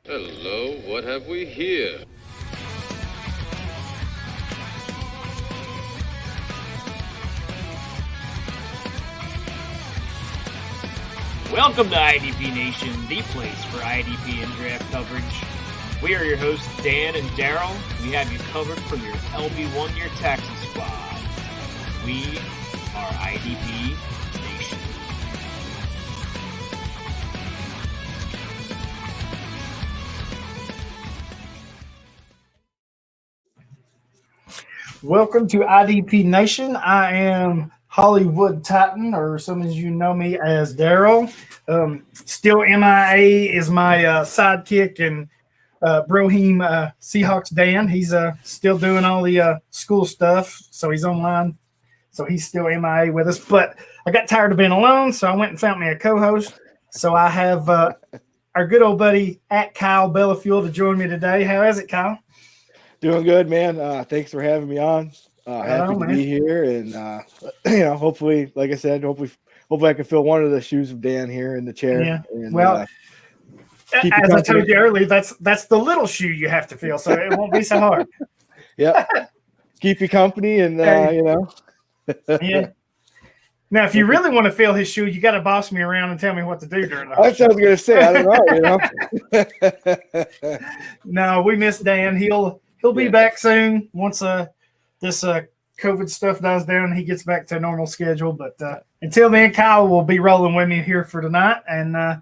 Hello, what have we here? Welcome to IDP Nation, the place for IDP and draft coverage. We are your hosts, Dan and Daryl. We have you covered from your LB1 year taxi squad. We are IDP Nation. Welcome to IDP Nation. I am Hollywood Titan, or some of you know me as Daryl. Still MIA is my sidekick, and Broheem Seahawks Dan. He's still doing all the school stuff, so he's online. So he's still MIA with us. But I got tired of being alone, so I went and found me a co-host. So I have our good old buddy at Kyle Bellafuel to join me today. How is it, Kyle? Doing good, man. Thanks for having me on. Happy to be here, and hopefully, like I said, hopefully I can fill one of the shoes of Dan here in the chair. Yeah. And, well, as I told you earlier, that's the little shoe you have to fill, so it won't be so hard. Yeah. Keep you company, and Yeah. Now, if you really want to fill his shoe, you got to boss me around and tell me what to do during the. That's what I was gonna say. I don't know. No, we miss Dan. He'll be back soon once this COVID stuff dies down and he gets back to a normal schedule. But until then, Kyle will be rolling with me here for tonight, and I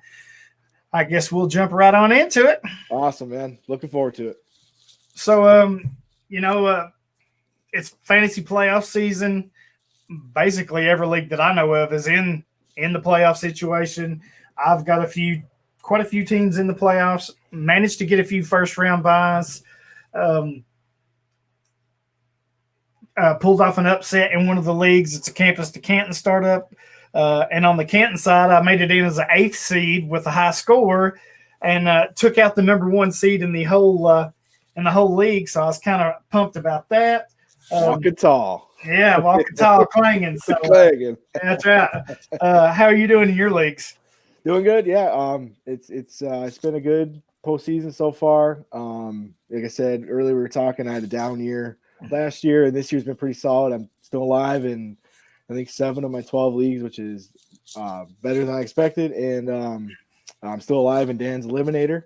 guess we'll jump right on into it. Awesome, man. Looking forward to it. So, it's fantasy playoff season. Basically, every league that I know of is in the playoff situation. I've got quite a few teams in the playoffs. Managed to get a few first round buys. Pulled off an upset in one of the leagues. It's a Campus to Canton startup. And on the Canton side, I made it in as an 8th seed with a high score, and took out the number 1 seed in the whole league. So I was kind of pumped about that. Walking tall. Yeah, walking tall, clanging. So clanging. That's right. How are you doing in your leagues? Doing good. Yeah. It's been a good postseason so far. Like I said earlier, we were talking. I had a down year last year, and this year's been pretty solid. I'm still alive in I think 7 of my 12 leagues, which is better than I expected, and I'm still alive in Dan's Eliminator.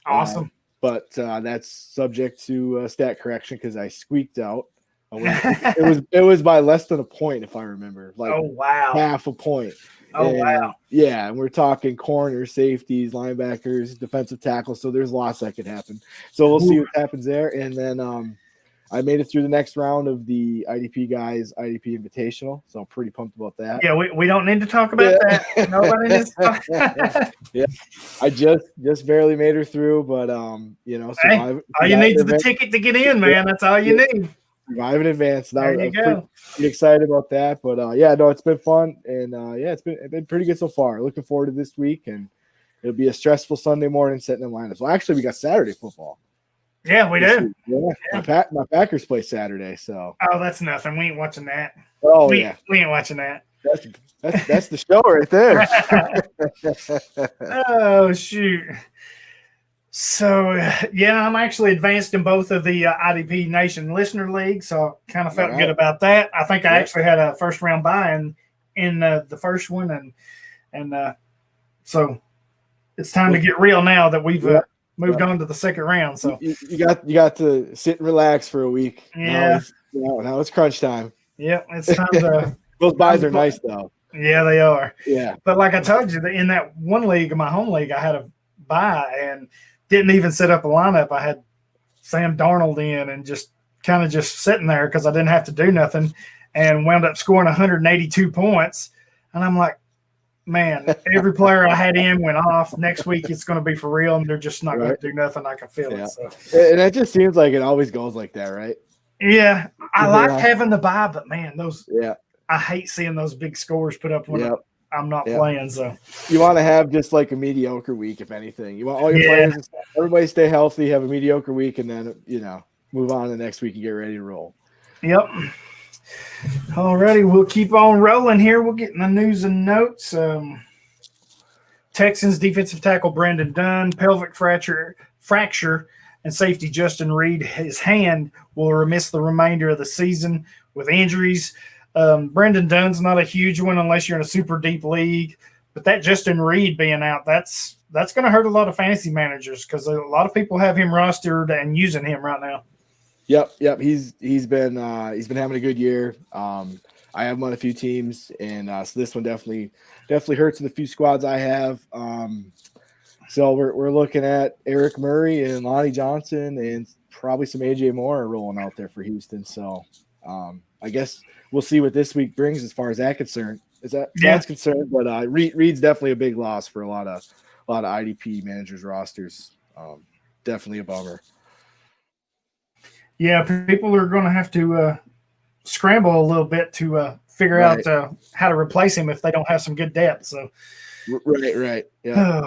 Awesome. But that's subject to stat correction because I squeaked out. It was by less than a point, if I remember. Like, oh wow, half a point. Wow. Yeah, and we're talking corners, safeties, linebackers, defensive tackles. So there's lots that could happen. So we'll see what happens there. And then I made it through the next round of the IDP guys IDP Invitational. So I'm pretty pumped about that. Yeah, we don't need to talk about that. Nobody needs to talk. Yeah, I just barely made her through, but all you need is the ticket to get in, man. That's all you need. Survive in advance. There you go. Pretty excited about that, but it's been fun, and it's been pretty good so far. Looking forward to this week, and it'll be a stressful Sunday morning setting in lineups. Well, actually, we got Saturday football. Yeah, we do. Yeah. My Packers play Saturday, so. Oh, that's nothing. We ain't watching that. Oh, we ain't watching that. That's the show right there. Oh shoot. So, I'm actually advanced in both of the IDP Nation Listener League, so kind of felt good about that. I think I actually had a first-round buy in the first one, and so it's time to get real now that we've moved on to the second round. So you got to sit and relax for a week. Yeah. Now it's crunch time. Yeah, it's time to. Those buys are nice, though. Yeah, they are. Yeah. But like I told you, in that one league, in my home league, I had a buy and didn't even set up a lineup. I had Sam Darnold in and just sitting there because I didn't have to do nothing, and wound up scoring 182 points. And I'm like, man, every player I had in went off. Next week it's going to be for real, and they're just not going to do nothing. I can feel it. So. And it just seems like it always goes like that, right? Yeah, I like having the bye, but man, I hate seeing those big scores put up when I'm not playing. So you want to have just like a mediocre week, if anything. You want all your players, everybody stay healthy, have a mediocre week, and then move on to the next week and get ready to roll. Yep. Alrighty, we'll keep on rolling here. We'll get in the news and notes. Texans defensive tackle Brandon Dunn, pelvic fracture, and safety Justin Reed, his hand, will miss the remainder of the season with injuries. Brandon Dunn's not a huge one unless you're in a super deep league, but that Justin Reed being out, that's going to hurt a lot of fantasy managers because a lot of people have him rostered and using him right now. Yep. He's been having a good year. I have him on a few teams, and so this one definitely hurts in the few squads I have. So we're looking at Eric Murray and Lonnie Johnson and probably some AJ Moore rolling out there for Houston. So I guess we'll see what this week brings as far as that's concerned. That's concerned, but Reed's definitely a big loss for a lot of IDP managers rosters. Definitely a bummer. Yeah, people are going to have to scramble a little bit to figure out how to replace him if they don't have some good depth. So, right, yeah.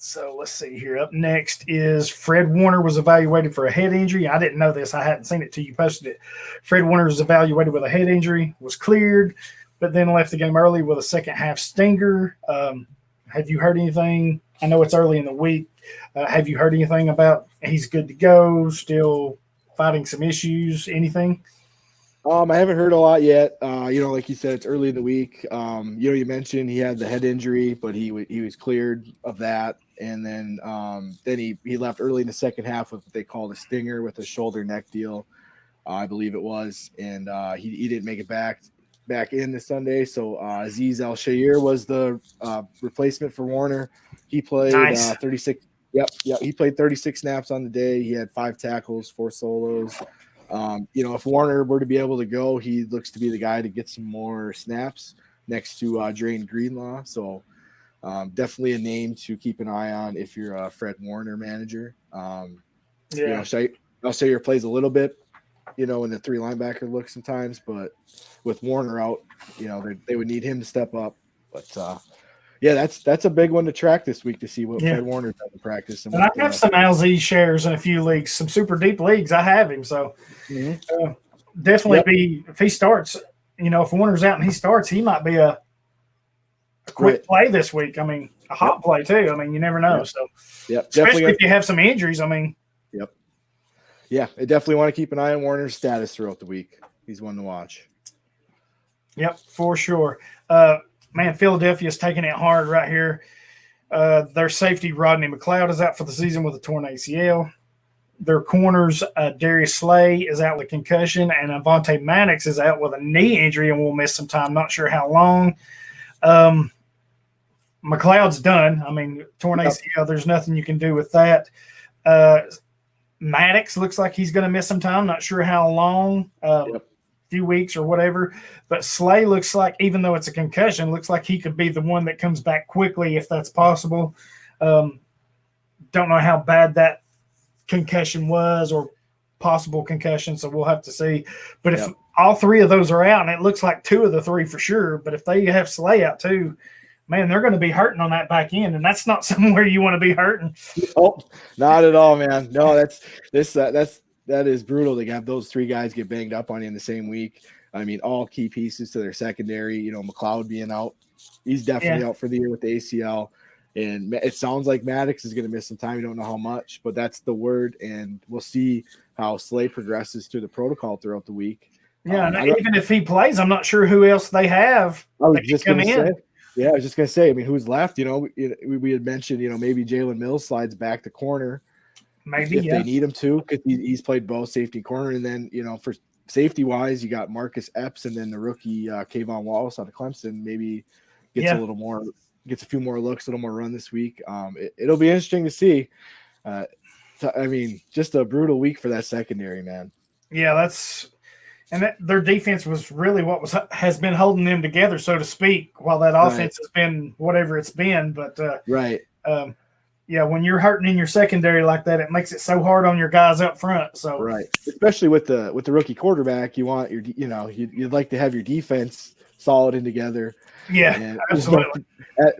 So let's see here. Up next is Fred Warner was evaluated for a head injury. I didn't know this. I hadn't seen it till you posted it. Fred Warner was evaluated with a head injury, was cleared, but then left the game early with a second half stinger. Have you heard anything? I know it's early in the week. Have you heard anything about he's good to go, still fighting some issues, anything? I haven't heard a lot yet. Like you said, it's early in the week. You mentioned he had the head injury, but he was cleared of that. And then he left early in the second half with what they called a stinger with a shoulder neck deal, I believe it was. And he didn't make it back in this Sunday. So Azeez Al-Shaair was the replacement for Warner. He played 36. Yep. He played 36 snaps on the day. He had 5 tackles, 4 solos. If Warner were to be able to go, he looks to be the guy to get some more snaps next to Drain Greenlaw. So definitely a name to keep an eye on if you're a Fred Warner manager. Al-Shaair plays a little bit, in the 3 linebacker look sometimes, but with Warner out, they would need him to step up. But that's a big one to track this week to see what Fred Warner does in practice. And I have some Al-Z shares in a few leagues, some super deep leagues. I have him, so definitely if he starts. If Warner's out and he starts, he might be a quick play this week. I mean, a hot play too. I mean, you never know. So, especially if you have some injuries. I mean, I definitely want to keep an eye on Warner's status throughout the week. He's one to watch. Yep, for sure. Man, Philadelphia's taking it hard right here. Their safety, Rodney McLeod, is out for the season with a torn ACL. Their corners, Darius Slay, is out with concussion, and Avonte Maddox is out with a knee injury and will miss some time. Not sure how long. McLeod's done. I mean, torn ACL, there's nothing you can do with that. Maddox looks like he's going to miss some time. Not sure how long. Few weeks or whatever, but Slay looks like, even though it's a concussion, looks like he could be the one that comes back quickly if that's possible. Don't know how bad that concussion was or possible concussion, so we'll have to see. But if all 3 of those are out, and it looks like 2 of the 3 for sure, but if they have Slay out too, man, they're going to be hurting on that back end, and that's not somewhere you want to be hurting. Oh, not at all, man. No, that is brutal to have those 3 guys get banged up on you in the same week. I mean, all key pieces to their secondary. McLeod being out, he's definitely out for the year with the ACL. And it sounds like Maddox is going to miss some time. You don't know how much, but that's the word. And we'll see how Slay progresses through the protocol throughout the week. Yeah, even if he plays, I'm not sure who else they have. I was just going to say. I was just going to say. I mean, who's left? We had mentioned. Maybe Jalen Mills slides back to corner. Maybe if they need him to, because he's played both safety and corner. And then, for safety wise, you got Marcus Epps and then the rookie Kayvon Wallace out of Clemson. Maybe gets a few more looks, a little more run this week. It'll be interesting to see. Just a brutal week for that secondary, man. Yeah, their defense was really what has been holding them together, so to speak, while that offense has been whatever it's been. But when you're hurting in your secondary like that, it makes it so hard on your guys up front. So especially with the rookie quarterback, you want you'd like to have your defense solid and together. Yeah, and absolutely.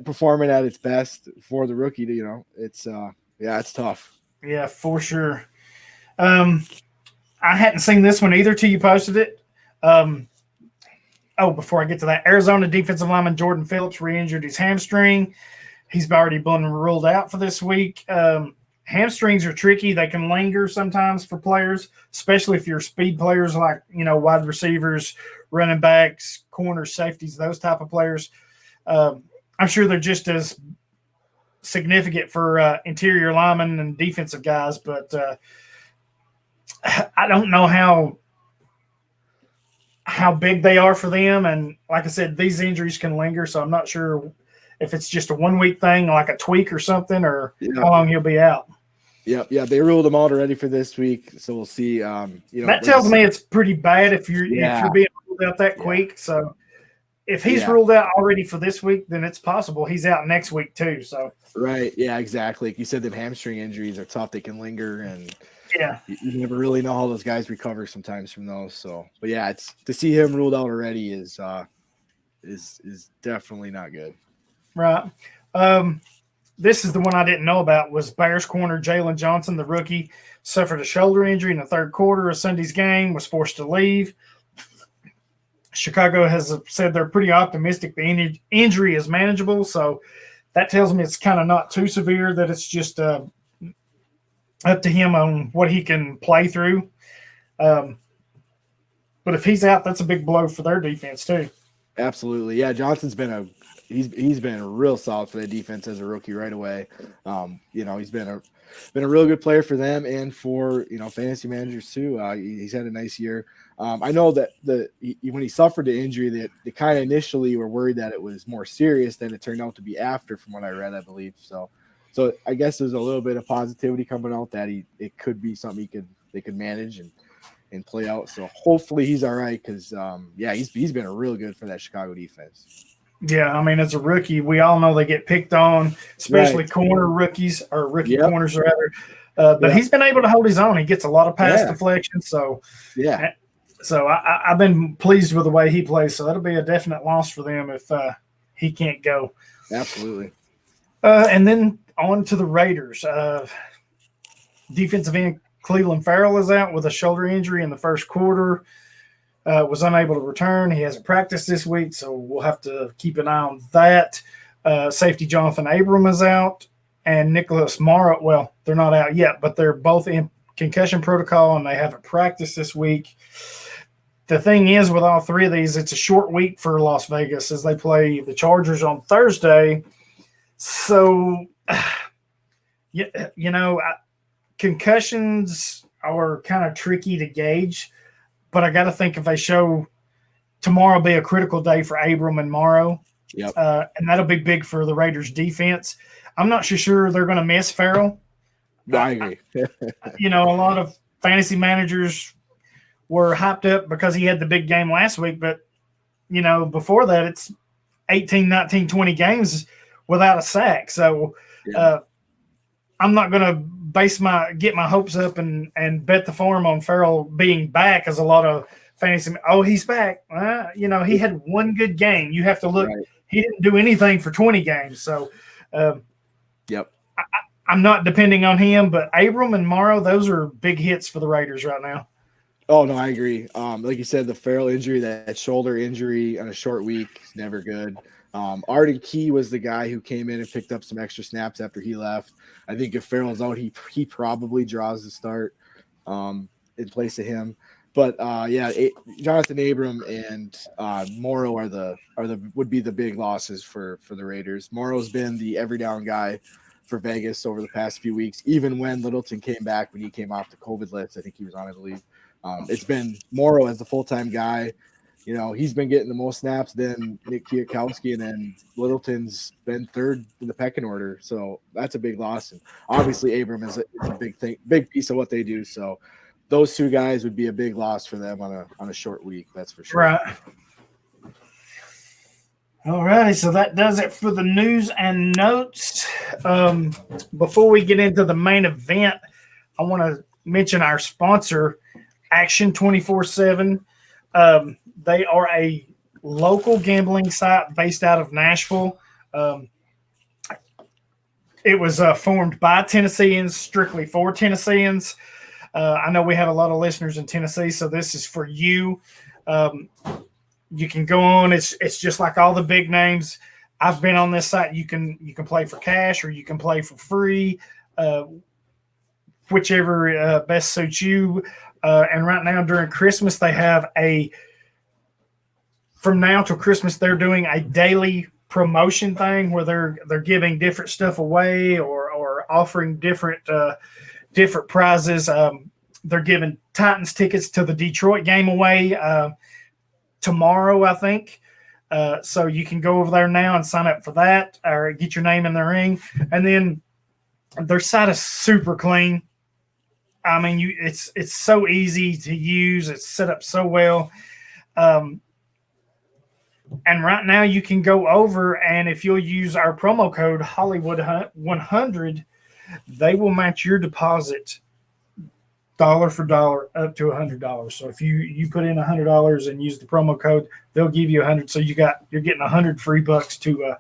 Performing at its best for the rookie to it's tough. Yeah, for sure. I hadn't seen this one either till you posted it. before I get to that, Arizona defensive lineman Jordan Phillips re-injured his hamstring. He's already been ruled out for this week. Hamstrings are tricky. They can linger sometimes for players, especially if you're speed players like, wide receivers, running backs, corners, safeties, those type of players. I'm sure they're just as significant for interior linemen and defensive guys, but I don't know how big they are for them. And like I said, these injuries can linger, so I'm not sure if it's just a 1 week thing, like a tweak or something, or how long he'll be out. Yeah, they ruled him out already for this week, so we'll see. That tells me it's pretty bad if you're being ruled out that quick. So if he's ruled out already for this week, then it's possible he's out next week too. So right, yeah, exactly. Like you said, the hamstring injuries are tough; they can linger, and you never really know how those guys recover sometimes from those. So, but yeah, it's to see him ruled out already is definitely not good. Right. This is the one I didn't know about was Bears corner Jalen Johnson, the rookie, suffered a shoulder injury in the third quarter of Sunday's game, was forced to leave. Chicago has said they're pretty optimistic the injury is manageable, so that tells me it's kind of not too severe, that it's just up to him on what he can play through. But if he's out, that's a big blow for their defense too. Absolutely. Yeah, Johnson's been he's been real solid for the defense as a rookie right away. He's been a real good player for them and for fantasy managers too. He's had a nice year. I know that when he suffered the injury, that they kind of initially were worried that it was more serious than it turned out to be after, from what I read, I believe. So I guess there's a little bit of positivity coming out that it could be something they could manage and play out. So hopefully he's all right, because he's been real good for that Chicago defense. Yeah, I mean, as a rookie, we all know they get picked on, especially corner rookies, or rookie corners rather. But he's been able to hold his own. He gets a lot of pass deflection. So I've been pleased with the way he plays. So that'll be a definite loss for them if he can't go. Absolutely. And then on to the Raiders. Defensive end Cleveland Farrell is out with a shoulder injury in the first quarter. Was unable to return. He hasn't practiced this week, so we'll have to keep an eye on that. Safety Jonathan Abram is out, and Nicholas Morrow. Well, they're not out yet, but they're both in concussion protocol, and they haven't practiced this week. The thing is, with all three of these, it's a short week for Las Vegas as they play the Chargers on Thursday. So, concussions are kind of tricky to gauge. But I got to think if they show tomorrow will be a critical day for Abram and Morrow. Yep. And that'll be big for the Raiders defense. I'm not sure they're going to miss Farrell. No, I agree. A lot of fantasy managers were hyped up because he had the big game last week. But, before that, it's 18, 19, 20 games without a sack. So I'm not going to get my hopes up and bet the farm on Farrell being back, as a lot of fantasy. Oh, he's back. He had one good game. You have to look. Right. He didn't do anything for 20 games. So, I'm not depending on him. But Abram and Morrow, those are big hits for the Raiders right now. Oh no, I agree. Like you said, the Farrell injury, that shoulder injury on a short week, is never good. Arden Key was the guy who came in and picked up some extra snaps after he left. I think if Farrell's out, he probably draws the start in place of him. But Jonathan Abram and Morrow would be the big losses for the Raiders. Morrow's been the every down guy for Vegas over the past few weeks. Even when Littleton came back, when he came off the COVID list, I think he was on, I believe. It's been Morrow as the full-time guy. He's been getting the most snaps than Nick Kwiatkowski, and then Littleton's been third in the pecking order. So that's a big loss. And obviously Abram is a big piece of what they do. So those two guys would be a big loss for them on a short week. That's for sure. Right. All righty. So that does it for the news and notes. Before we get into the main event, I want to mention our sponsor, Action 24/7. They are a local gambling site based out of Nashville. It was formed by Tennesseans, strictly for Tennesseans. I know we have a lot of listeners in Tennessee, so this is for you. You can go on. It's just like all the big names. I've been on this site. You can play for cash or you can play for free, whichever best suits you. And right now during Christmas, they have from now till Christmas they're doing a daily promotion thing where they're giving different stuff away or offering different prizes. They're giving Titans tickets to the Detroit game away tomorrow, I think. So you can go over there now and sign up for that or get your name in the ring. And then their site is super clean. I mean, it's so easy to use. It's set up so well. And right now you can go over and if you'll use our promo code Hollywood100, they will match your deposit dollar for dollar up to $100. So if you put in $100 and use the promo code, they'll give you $100. So you're getting $100 free bucks to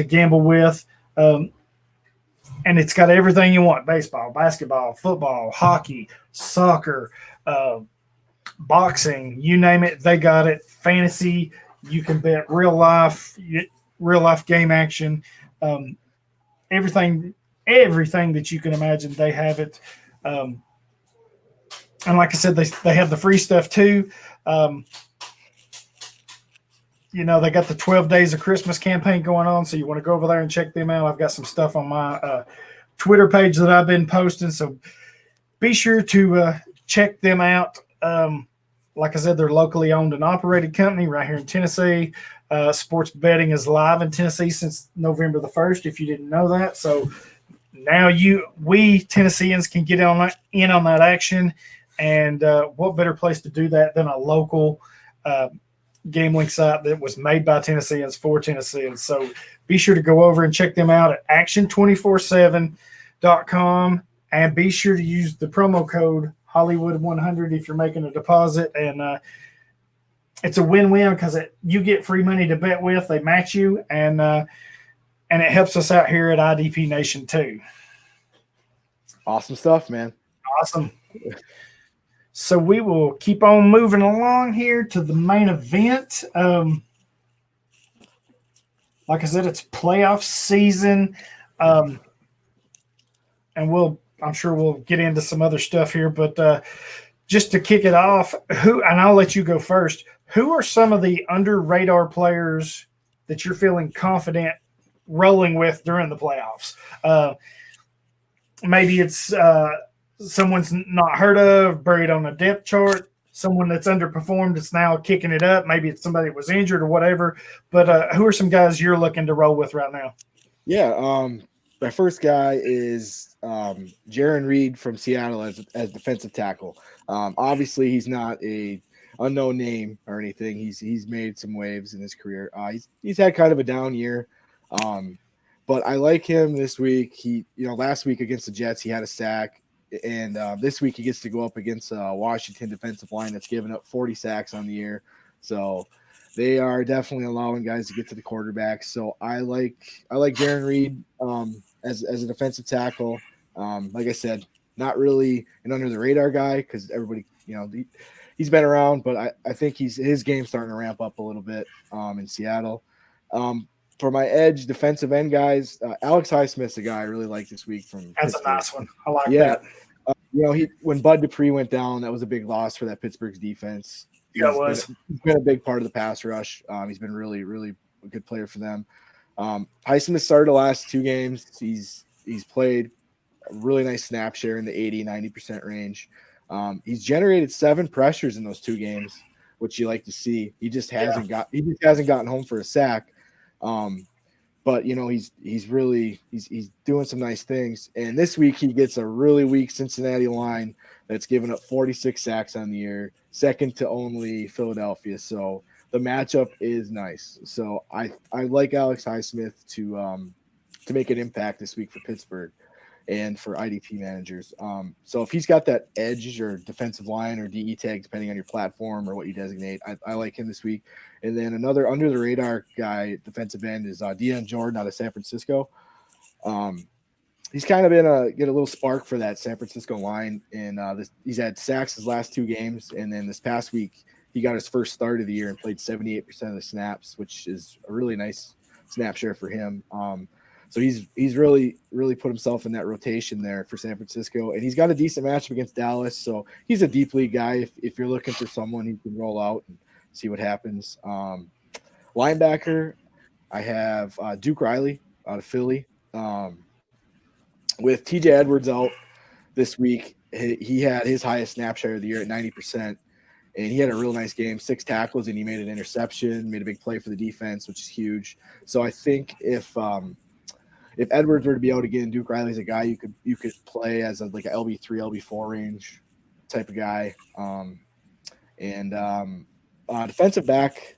gamble with. And it's got everything you want: baseball, basketball, football, hockey, soccer, boxing, you name it, they got it. Fantasy, you can bet real life game action, everything that you can imagine, they have it. And like I said, they have the free stuff too. They got the 12 Days of Christmas campaign going on, so you want to go over there and check them out. I've got some stuff on my Twitter page that I've been posting, so be sure to check them out. Like I said, they're locally owned and operated company right here in Tennessee. Sports betting is live in Tennessee since November the 1st, if you didn't know that. So now we Tennesseans can get in on that action. And what better place to do that than a local gambling site that was made by Tennesseans for Tennesseans. So be sure to go over and check them out at action247.com and be sure to use the promo code Hollywood100 if you're making a deposit. And it's a win-win because you get free money to bet with. They match you, and it helps us out here at IDP Nation too. Awesome stuff, man. Awesome. So we will keep on moving along here to the main event. Like I said, it's playoff season. And I'm sure we'll get into some other stuff here, but just to kick it off, and I'll let you go first. Who are some of the under radar players that you're feeling confident rolling with during the playoffs? Maybe it's someone's not heard of, buried on a depth chart, someone that's underperformed that's now kicking it up. Maybe it's somebody that was injured or whatever. But who are some guys you're looking to roll with right now? Yeah, my first guy is Jaron Reed from Seattle as defensive tackle. Obviously, he's not a unknown name or anything. He's made some waves in his career. He's had kind of a down year, but I like him this week. Last week against the Jets, he had a sack, and this week he gets to go up against a Washington defensive line that's given up 40 sacks on the year. So they are definitely allowing guys to get to the quarterback. So I like Jaron Reed as a defensive tackle. Like I said, not really an under the radar guy because everybody, he's been around, but I think his game's starting to ramp up a little bit in Seattle. For my edge defensive end guys, Alex Highsmith's a guy I really like this week from That's Pittsburgh. a nice one. I like that. When Bud Dupree went down, that was a big loss for that Pittsburgh's defense. Yeah, it was. He's been a big part of the pass rush. He's been really, really a good player for them. Highsmith started the last 2 games. He's played a really nice snap share in the 80-90% range. He's generated 7 pressures in those 2 games, which you like to see. He just hasn't gotten home for a sack. But he's doing some nice things. And this week he gets a really weak Cincinnati line that's given up 46 sacks on the year, second to only Philadelphia. So the matchup is nice. So I like Alex Highsmith to make an impact this week for Pittsburgh and for IDP managers. So if he's got that edge or defensive line or DE tag, depending on your platform or what you designate, I like him this week. And then another under the radar guy, defensive end, is Deion Jordan out of San Francisco. He's kind of been get a little spark for that San Francisco line, and he's had sacks his last 2 games, and then this past week he got his first start of the year and played 78% of the snaps, which is a really nice snap share for him. So he's really put himself in that rotation there for San Francisco, and he's got a decent matchup against Dallas. So he's a deep league guy. If you're looking for someone, he can roll out and see what happens. Linebacker, I have Duke Riley out of Philly. With TJ Edwards out this week, he had his highest snap share of the year at 90%. And he had a real nice game, 6 tackles, and he made an interception, made a big play for the defense, which is huge. So I think if Edwards were to be out again, Duke Riley's a guy you could play as like a LB3, LB4 range type of guy. Defensive back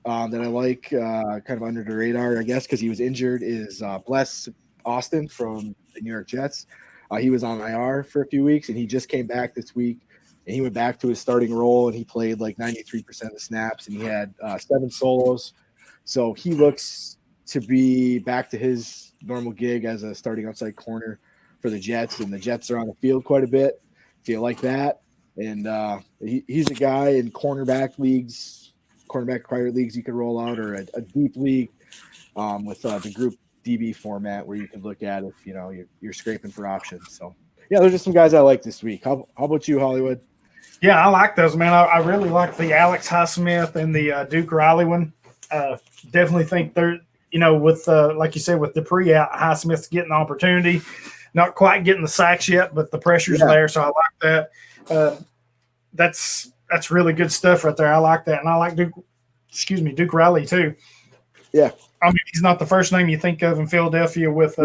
that I like, kind of under the radar, I guess, because he was injured, is Bless Austin from the New York Jets. He was on IR for a few weeks, and he just came back this week. And he went back to his starting role, and he played like 93% of the snaps, and he had 7 solos. So he looks to be back to his normal gig as a starting outside corner for the Jets, and the Jets are on the field quite a bit. If you like that. And he's a guy in cornerback acquired leagues you could roll out, or a deep league with the group DB format where you can look at if you're scraping for options. So yeah, those are some guys I like this week. How about you, Hollywood? Yeah, I like those, man. I really like the Alex Highsmith and the Duke Riley one. Definitely think they're, with like you said, with Dupree out, Highsmith's getting the opportunity. Not quite getting the sacks yet, but the pressure's there, so I like that. That's really good stuff right there. I like that, and I like Duke Riley too. Yeah, I mean, he's not the first name you think of in Philadelphia with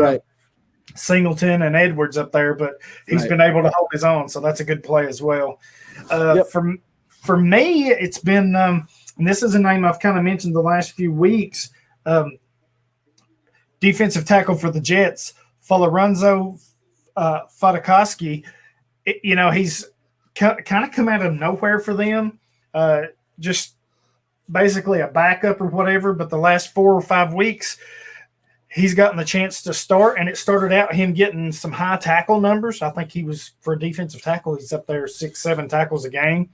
Singleton and Edwards up there, but he's been able to hold his own, so that's a good play as well. For me, it's been and this is a name I've kind of mentioned the last few weeks. Defensive tackle for the Jets, Folorunso Fadakowski. He's kind of come out of nowhere for them, just basically a backup or whatever. But the last 4 or 5 weeks, he's gotten the chance to start, and it started out him getting some high tackle numbers. I think he was, for a defensive tackle, he's up there 6-7 tackles a game.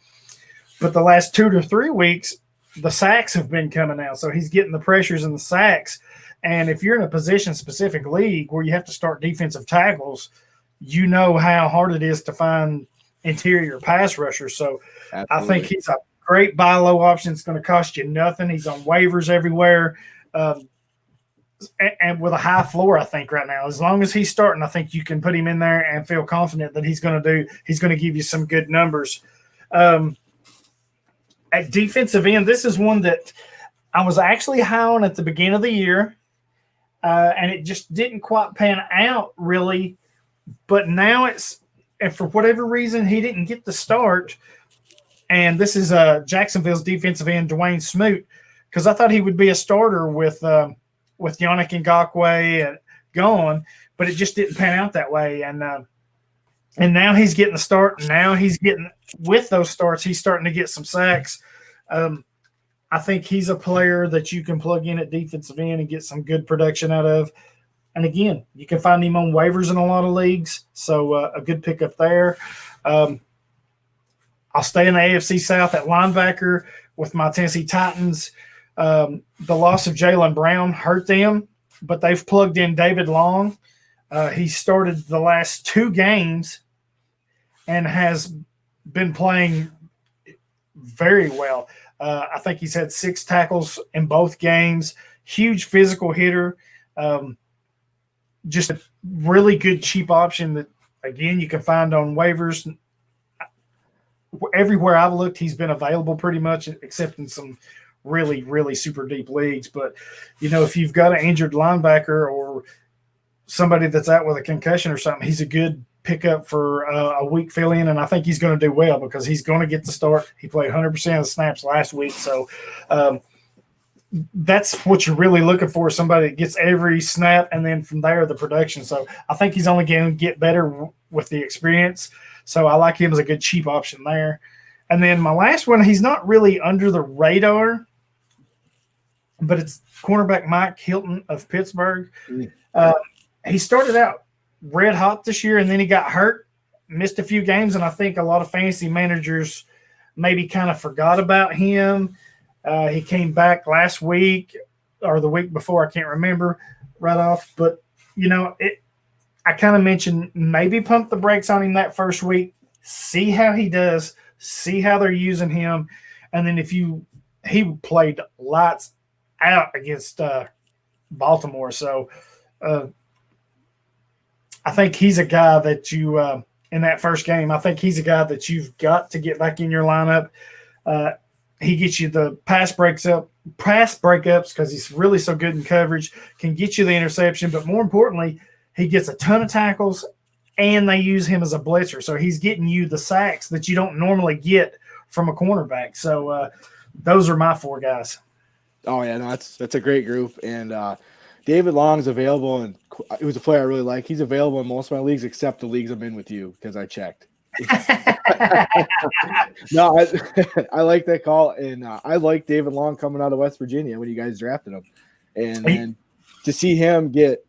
But the last 2 to 3 weeks, the sacks have been coming out, so he's getting the pressures and the sacks. And if you're in a position-specific league where you have to start defensive tackles, you know how hard it is to find interior pass rushers. So absolutely. I think he's a great buy low option. It's going to cost you nothing. He's on waivers everywhere. And with a high floor, I think right now, as long as he's starting, I think you can put him in there and feel confident that he's going to give you some good numbers. At defensive end, this is one that I was actually high on at the beginning of the year, and it just didn't quite pan out really. But now and for whatever reason, he didn't get the start. And this is Jacksonville's defensive end, Dwayne Smoot, because I thought he would be a starter with Yannick Ngakoue gone, but it just didn't pan out that way. And now he's getting the start. And now he's getting, with those starts, he's starting to get some sacks. I think he's a player that you can plug in at defensive end and get some good production out of. And again, you can find him on waivers in a lot of leagues, so a good pickup there. I'll stay in the AFC South at linebacker with my Tennessee Titans. The loss of Jaylen Brown hurt them, but they've plugged in David Long. He started the last 2 games and has been playing very well. I think he's had 6 tackles in both games. Huge physical hitter. Just a really good cheap option that, again, you can find on waivers. Everywhere I've looked, he's been available pretty much, except in some really, really super deep leagues. But, if you've got an injured linebacker or somebody that's out with a concussion or something, he's a good pickup for a week fill-in, and I think he's going to do well because he's going to get the start. He played 100% of the snaps last week, so that's what you're really looking for, somebody that gets every snap, and then from there the production. So I think he's only going to get better with the experience. So I like him as a good cheap option there. And then my last one, he's not really under the radar, but it's cornerback Mike Hilton of Pittsburgh. He started out red hot this year, and then he got hurt, missed a few games, and I think a lot of fantasy managers maybe kind of forgot about him. He came back last week or the week before, I can't remember right off. But, I kind of mentioned maybe pump the brakes on him that first week, see how he does, see how they're using him. And then he played lights out against Baltimore. So I think he's a guy that you in that first game, I think he's a guy that you've got to get back in your lineup. He gets you the pass breakups because he's really so good in coverage, can get you the interception, but more importantly, he gets a ton of tackles, and they use him as a blitzer. So he's getting you the sacks that you don't normally get from a cornerback. So those are my 4 guys. Oh, yeah, no, that's a great group. And David Long's available, and he was a player I really like. He's available in most of my leagues except the leagues I'm in with you because I checked. No, I like that call, and I like David Long coming out of West Virginia when you guys drafted him. And then to see him get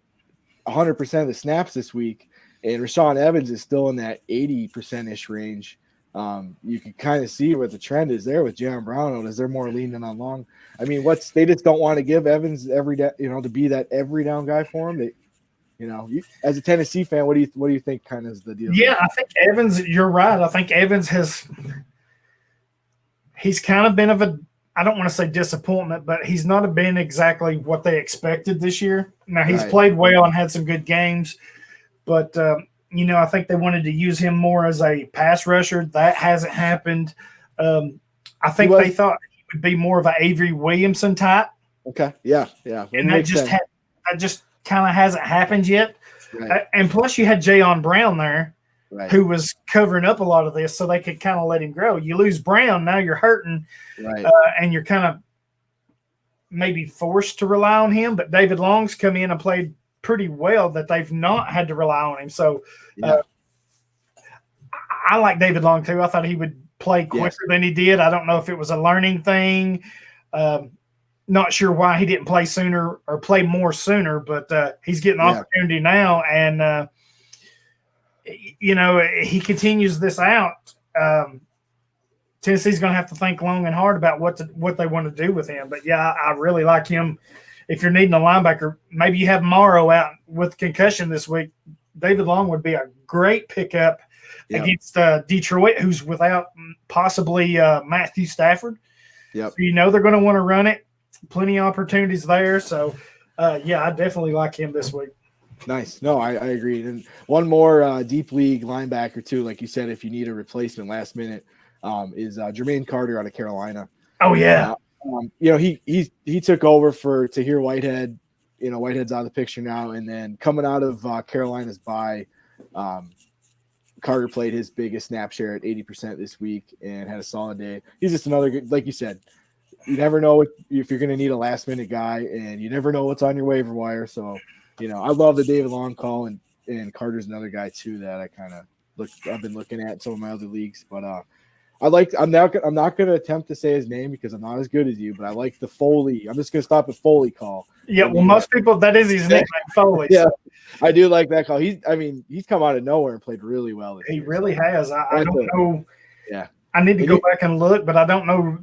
100% of the snaps this week, and Rashaan Evans is still in that 80%-ish range. You can kind of see what the trend is there with Jaron Brown. Is there more leaning on Long? I mean, they just don't want to give Evans every day, to be that every down guy for him. As a Tennessee fan, what do you think kind of is the deal? Yeah, I think Evans, you're right. I think Evans he's kind of been I don't want to say disappointment, but he's not been exactly what they expected this year. Now, he's played well and had some good games, but I think they wanted to use him more as a pass rusher. That hasn't happened. I think they thought he would be more of an Avery Williamson type. Okay, yeah. And that just kind of hasn't happened yet. Right. And plus, you had Jayon Brown there, who was covering up a lot of this, so they could kind of let him grow. You lose Brown, now you're hurting, and you're kind of maybe forced to rely on him. But David Long's come in and played pretty well that they've not had to rely on him. So I like David Long too. I thought he would play quicker than he did. I don't know if it was a learning thing. Not sure why he didn't play sooner or play more sooner, but he's getting opportunity now. And, he continues this out. Tennessee's going to have to think long and hard about what they want to do with him. But, I really like him. If you're needing a linebacker, maybe you have Morrow out with concussion this week. David Long would be a great pickup against Detroit, who's without possibly Matthew Stafford. Yep. So they're going to want to run it. Plenty of opportunities there. So, I definitely like him this week. Nice. No, I agree. And one more deep league linebacker, too, like you said, if you need a replacement last minute, is Jermaine Carter out of Carolina. Oh, yeah. He took over for Tahir Whitehead. Whitehead's out of the picture now. And then coming out of Carolina's bye, Carter played his biggest snap share at 80% this week and had a solid day. He's just another good, like you said, you never know if you're going to need a last minute guy, and you never know what's on your waiver wire. So, I love the David Long call, and Carter's another guy too that I've been looking at in some of my other leagues. But I'm not going to attempt to say his name because I'm not as good as you, but I like the Foley. I'm just going to stop at Foley call. Yeah, well, most people, that is his nickname, Foley. Yeah, I do like that call. He's come out of nowhere and played really well. He really has. I don't know. Yeah, I need to go back and look, but I don't know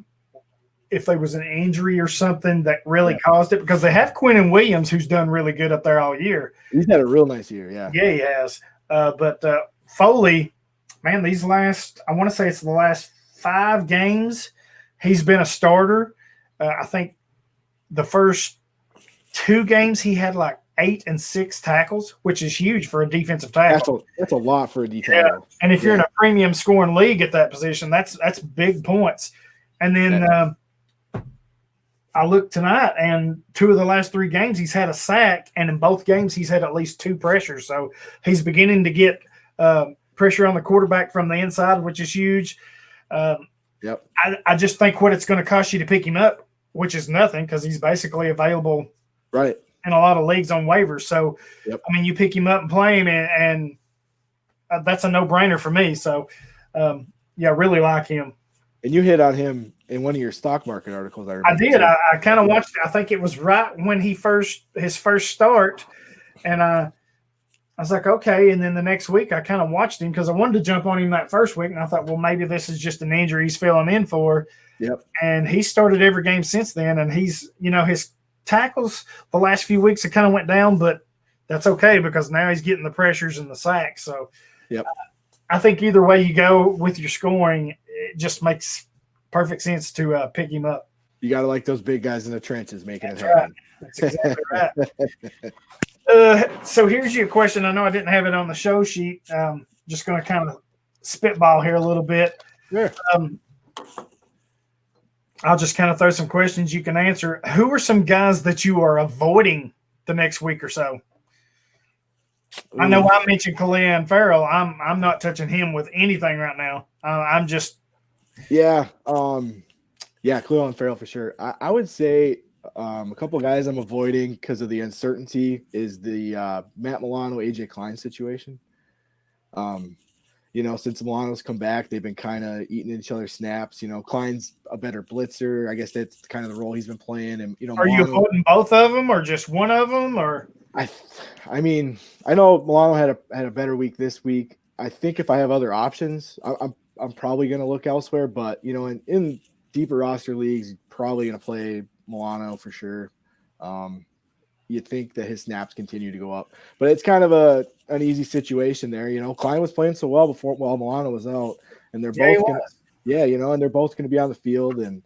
if there was an injury or something that really caused it, because they have Quinnen Williams, who's done really good up there all year. He's had a real nice year. Yeah, he has. But Foley, man, I want to say it's the last 5 games he's been a starter. I think the first 2 games he had like 8 and 6 tackles, which is huge for a defensive tackle. That's a lot for a D tackle. Yeah. And if you're in a premium scoring league at that position, that's big points. And then I looked tonight, and 2 of the last 3 games he's had a sack, and in both games he's had at least 2 pressures. So he's beginning to get pressure on the quarterback from the inside, which is huge. I just think what it's going to cost you to pick him up, which is nothing, because he's basically available in a lot of leagues on waivers. So, you pick him up and play him, and that's a no-brainer for me. So, really like him. And you hit on him in one of your stock market articles. I did. I kind of watched it. I think it was right when his first start, and I was like, okay. And then the next week I kind of watched him because I wanted to jump on him that first week. And I thought, well, maybe this is just an injury he's filling in for. Yep. And he started every game since then. And he's, his tackles the last few weeks have kind of went down, but that's okay because now he's getting the pressures and the sacks. So yep. I think either way you go with your scoring, it just makes perfect sense to pick him up. You got to like those big guys in the trenches making That's it happen. Right. That's exactly right. So here's your question. I know I didn't have it on the show sheet. Just going to kind of spitball here a little bit. Sure. I'll just kind of throw some questions you can answer. Who are some guys that you are avoiding the next week or so? I know I mentioned Khalil Farrell. I'm not touching him with anything right now. I'm just Khalil Farrell for sure. I would say a couple of guys I'm avoiding because of the uncertainty is the Matt Milano, AJ Klein situation. Since Milano's come back, they've been kind of eating each other's snaps. Klein's a better blitzer. I guess that's kind of the role he's been playing. And are you avoiding both of them or just one of them? Or I know Milano had a better week this week. I think if I have other options, I'm probably going to look elsewhere. But in deeper roster leagues, probably going to play Milano for sure. You'd think that his snaps continue to go up, but it's kind of an easy situation there. Klein was playing so well while Milano was out, and they're both and they're both going to be on the field. And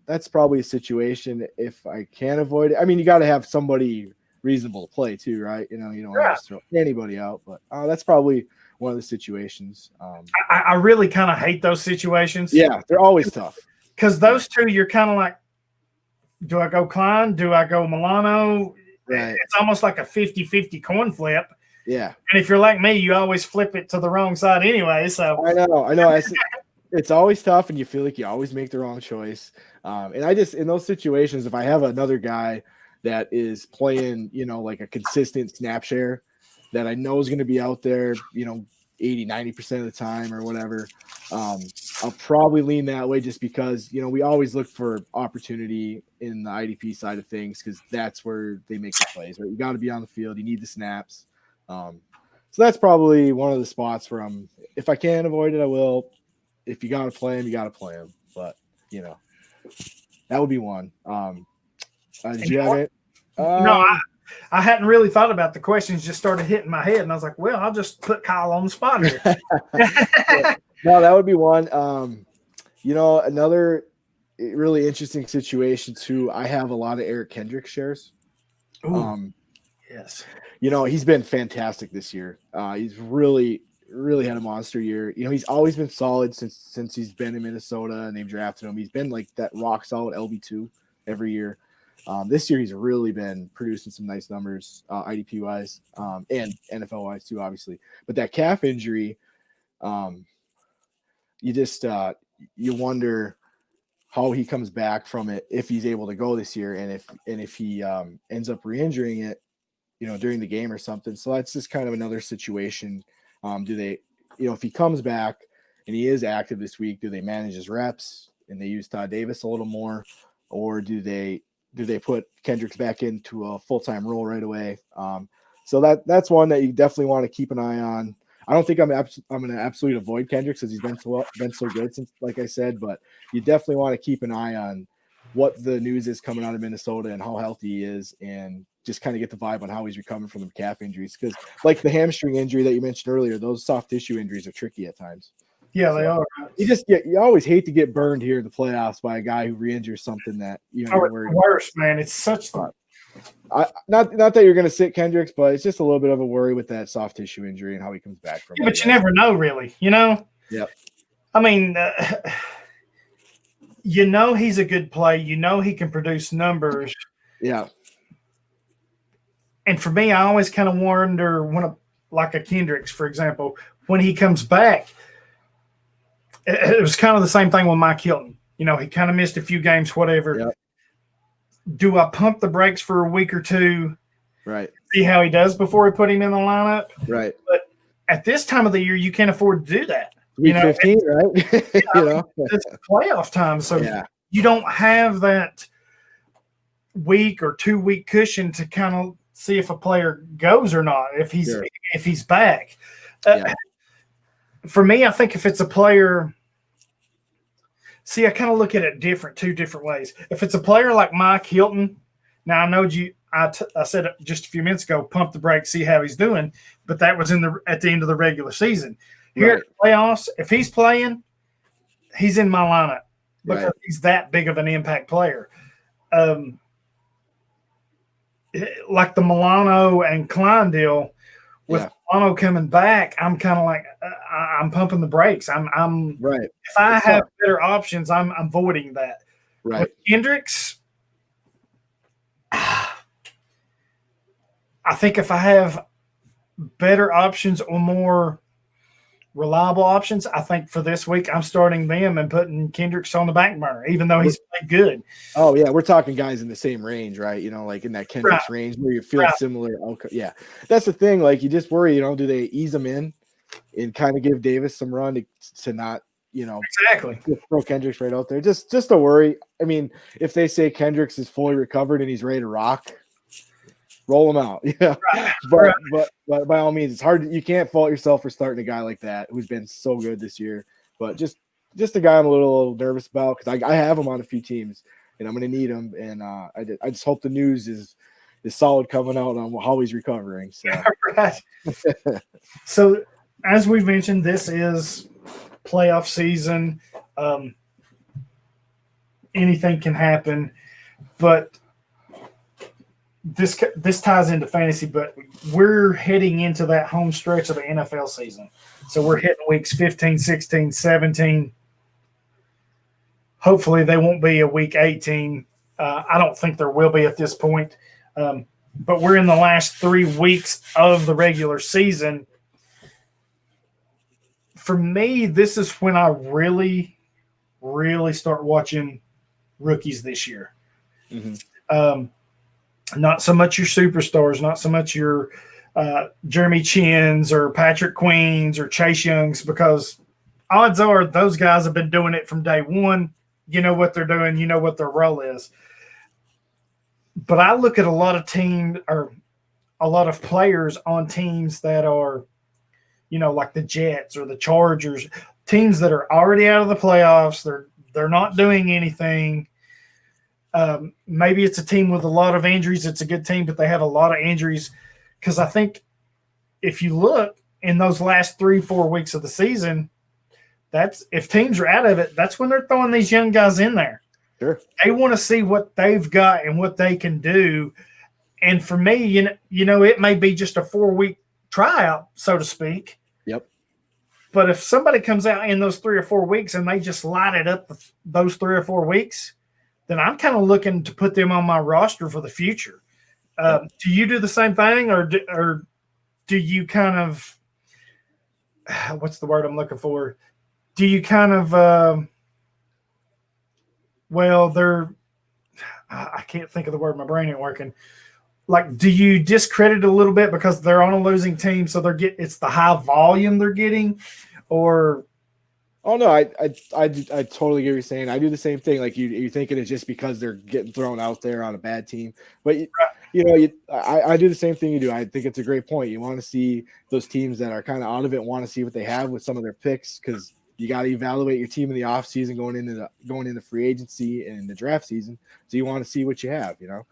that's probably a situation if I can avoid it. I mean, you got to have somebody reasonable to play too, right? You don't want to throw anybody out, but that's probably one of the situations. I really kind of hate those situations. Yeah, they're always tough because those two, you're kind of like, do I go Klein? Do I go Milano? Right. It's almost like a 50-50 coin flip. Yeah. And if you're like me, you always flip it to the wrong side anyway. So I know. It's always tough, and you feel like you always make the wrong choice. And I just, in those situations, if I have another guy that is playing, like a consistent snap share that I know is going to be out there, 80-90% of the time or whatever, I'll probably lean that way just because, we always look for opportunity in the IDP side of things because that's where they make the plays, right? You got to be on the field. You need the snaps. So that's probably one of the spots where if I can avoid it, I will. If you got to play him, you got to play him. But, that would be one. Did you have it? No, I hadn't really thought about the questions, just started hitting my head. And I was like, well, I'll just put Kyle on the spot here. No, that would be one. Another really interesting situation too. I have a lot of Eric Kendrick shares. Yes. He's been fantastic this year. He's really had a monster year. He's always been solid since he's been in Minnesota and they've drafted him. He's been like that rock solid LB2 every year. This year he's really been producing some nice numbers, IDP wise, and NFL wise too, obviously. But that calf injury, you just you wonder how he comes back from it if he's able to go this year, and if he ends up re-injuring it, during the game or something. So that's just kind of another situation. Do they, if he comes back and he is active this week, do they manage his reps and they use Todd Davis a little more, or do they put Kendricks back into a full-time role right away? So that's one that you definitely want to keep an eye on. I don't think I'm going to absolutely avoid Kendricks because he's been so good since, like I said, but you definitely want to keep an eye on what the news is coming out of Minnesota and how healthy he is, and just kind of get the vibe on how he's recovering from the calf injuries. Because like the hamstring injury that you mentioned earlier, those soft tissue injuries are tricky at times. Yeah, they are. You always hate to get burned here in the playoffs by a guy who re-injures something that it's worse, man. It's such not that you're going to sit Kendricks, but it's just a little bit of a worry with that soft tissue injury and how he comes back from it. But you never know, really. Yep. I mean, he's a good play. He can produce numbers. Yeah. And for me, I always kind of wonder like a Kendricks, for example, when he comes back. It was kind of the same thing with Mike Hilton. He kind of missed a few games, whatever. Yep. Do I pump the brakes for a week or two? Right. See how he does before we put him in the lineup? Right. But at this time of the year, you can't afford to do that. Week 15, right? It's playoff time. So you don't have that week or 2 week cushion to kind of see if a player goes or not, if he's back. For me, I think if it's a player, see, I kind of look at it two different ways. If it's a player like Mike Hilton, now I know I said it just a few minutes ago, pump the brakes, see how he's doing, but that was at the end of the regular season. Here at the playoffs, if he's playing, he's in my lineup because he's that big of an impact player. Like the Milano and Klein deal, with Milano coming back, I'm kind of like I'm pumping the brakes. I'm right. If I have better options, I'm avoiding that. Right. With Kendricks, I think if I have better options or more reliable options, I think for this week I'm starting them and putting Kendricks on the back burner, even though he's played good. Oh yeah, we're talking guys in the same range, right? Like in that Kendricks range where you feel similar. Okay, yeah, that's the thing. Like you just worry, do they ease him in and kind of give Davis some run to not, exactly throw Kendricks right out there? Just a worry. I mean, if they say Kendricks is fully recovered and he's ready to rock, roll him out. Yeah. But by all means, it's hard. You can't fault yourself for starting a guy like that who's been so good this year. But just a guy I'm a little nervous about because I have him on a few teams and I'm going to need him. And I just hope the news is solid coming out on how he's recovering. So. Right. So as we mentioned, this is playoff season. Anything can happen, but this ties into fantasy, but we're heading into that home stretch of the NFL season. So we're hitting weeks 15, 16, 17. Hopefully they won't be a week 18. I don't think there will be at this point. But we're in the last 3 weeks of the regular season. For me, this is when I really, really start watching rookies this year. Mm-hmm. Not so much your superstars, not so much your Jeremy Chins or Patrick Queens or Chase Youngs, because odds are those guys have been doing it from day one. You know what they're doing. You know what their role is. But I look at a lot of teams or a lot of players on teams that are, like the Jets or the Chargers, teams that are already out of the playoffs. They're not doing anything. Maybe it's a team with a lot of injuries. It's a good team, but they have a lot of injuries. Because I think if you look in those last 3-4 weeks of the season, that's if teams are out of it, that's when they're throwing these young guys in there. Sure. They want to see what they've got and what they can do. And for me, it may be just a 4-week tryout, so to speak. Yep. But if somebody comes out in those 3 or 4 weeks and they just light it up those 3 or 4 weeks, then I'm kind of looking to put them on my roster for the future. Do you do the same thing, or do you kind of what's the word I'm looking for? Do you kind of I can't think of the word. My brain ain't working. Like, do you discredit a little bit because they're on a losing team, so it's the high volume they're getting, or? Oh no, I totally get what you're saying. I do the same thing. Like you're thinking it's just because they're getting thrown out there on a bad team, but I do the same thing you do. I think it's a great point. You want to see those teams that are kind of out of it, want to see what they have with some of their picks, because you got to evaluate your team in the off season going into free agency and the draft season. So you want to see what you have. No,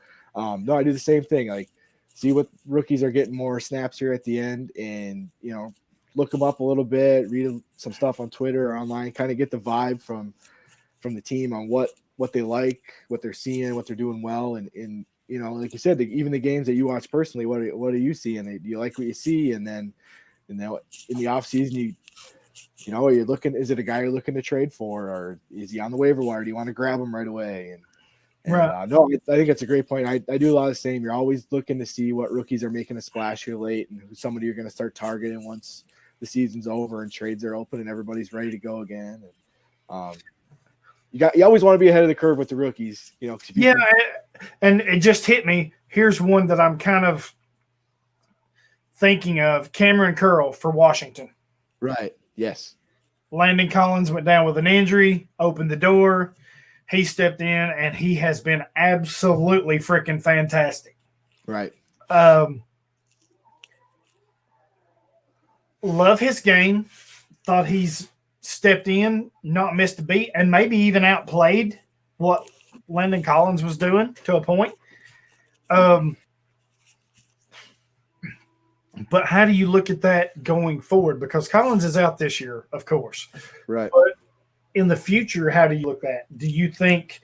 I do the same thing. Like see what rookies are getting more snaps here at the end, and look them up a little bit, read some stuff on Twitter or online, kind of get the vibe from the team on what they like, what they're seeing, what they're doing well. And like you said, even the games that you watch personally, what are you seeing? Do you like what you see? And then, in the off season, you're looking, is it a guy you're looking to trade for, or is he on the waiver wire? Do you want to grab him right away? Right. No, I think it's a great point. I do a lot of the same. You're always looking to see what rookies are making a splash here late and who's somebody you're going to start targeting once the season's over and trades are open and everybody's ready to go again. And, you always want to be ahead of the curve with the rookies, and it just hit me. Here's one that I'm kind of thinking of: Cameron Curl for Washington. Right. Yes. Landon Collins went down with an injury, opened the door. He stepped in, and he has been absolutely freaking fantastic. Right. Love his game. Thought he's stepped in, not missed a beat, and maybe even outplayed what Landon Collins was doing to a point. But how do you look at that going forward? Because Collins is out this year, of course. Right. But in the future, how do you look at? Do you think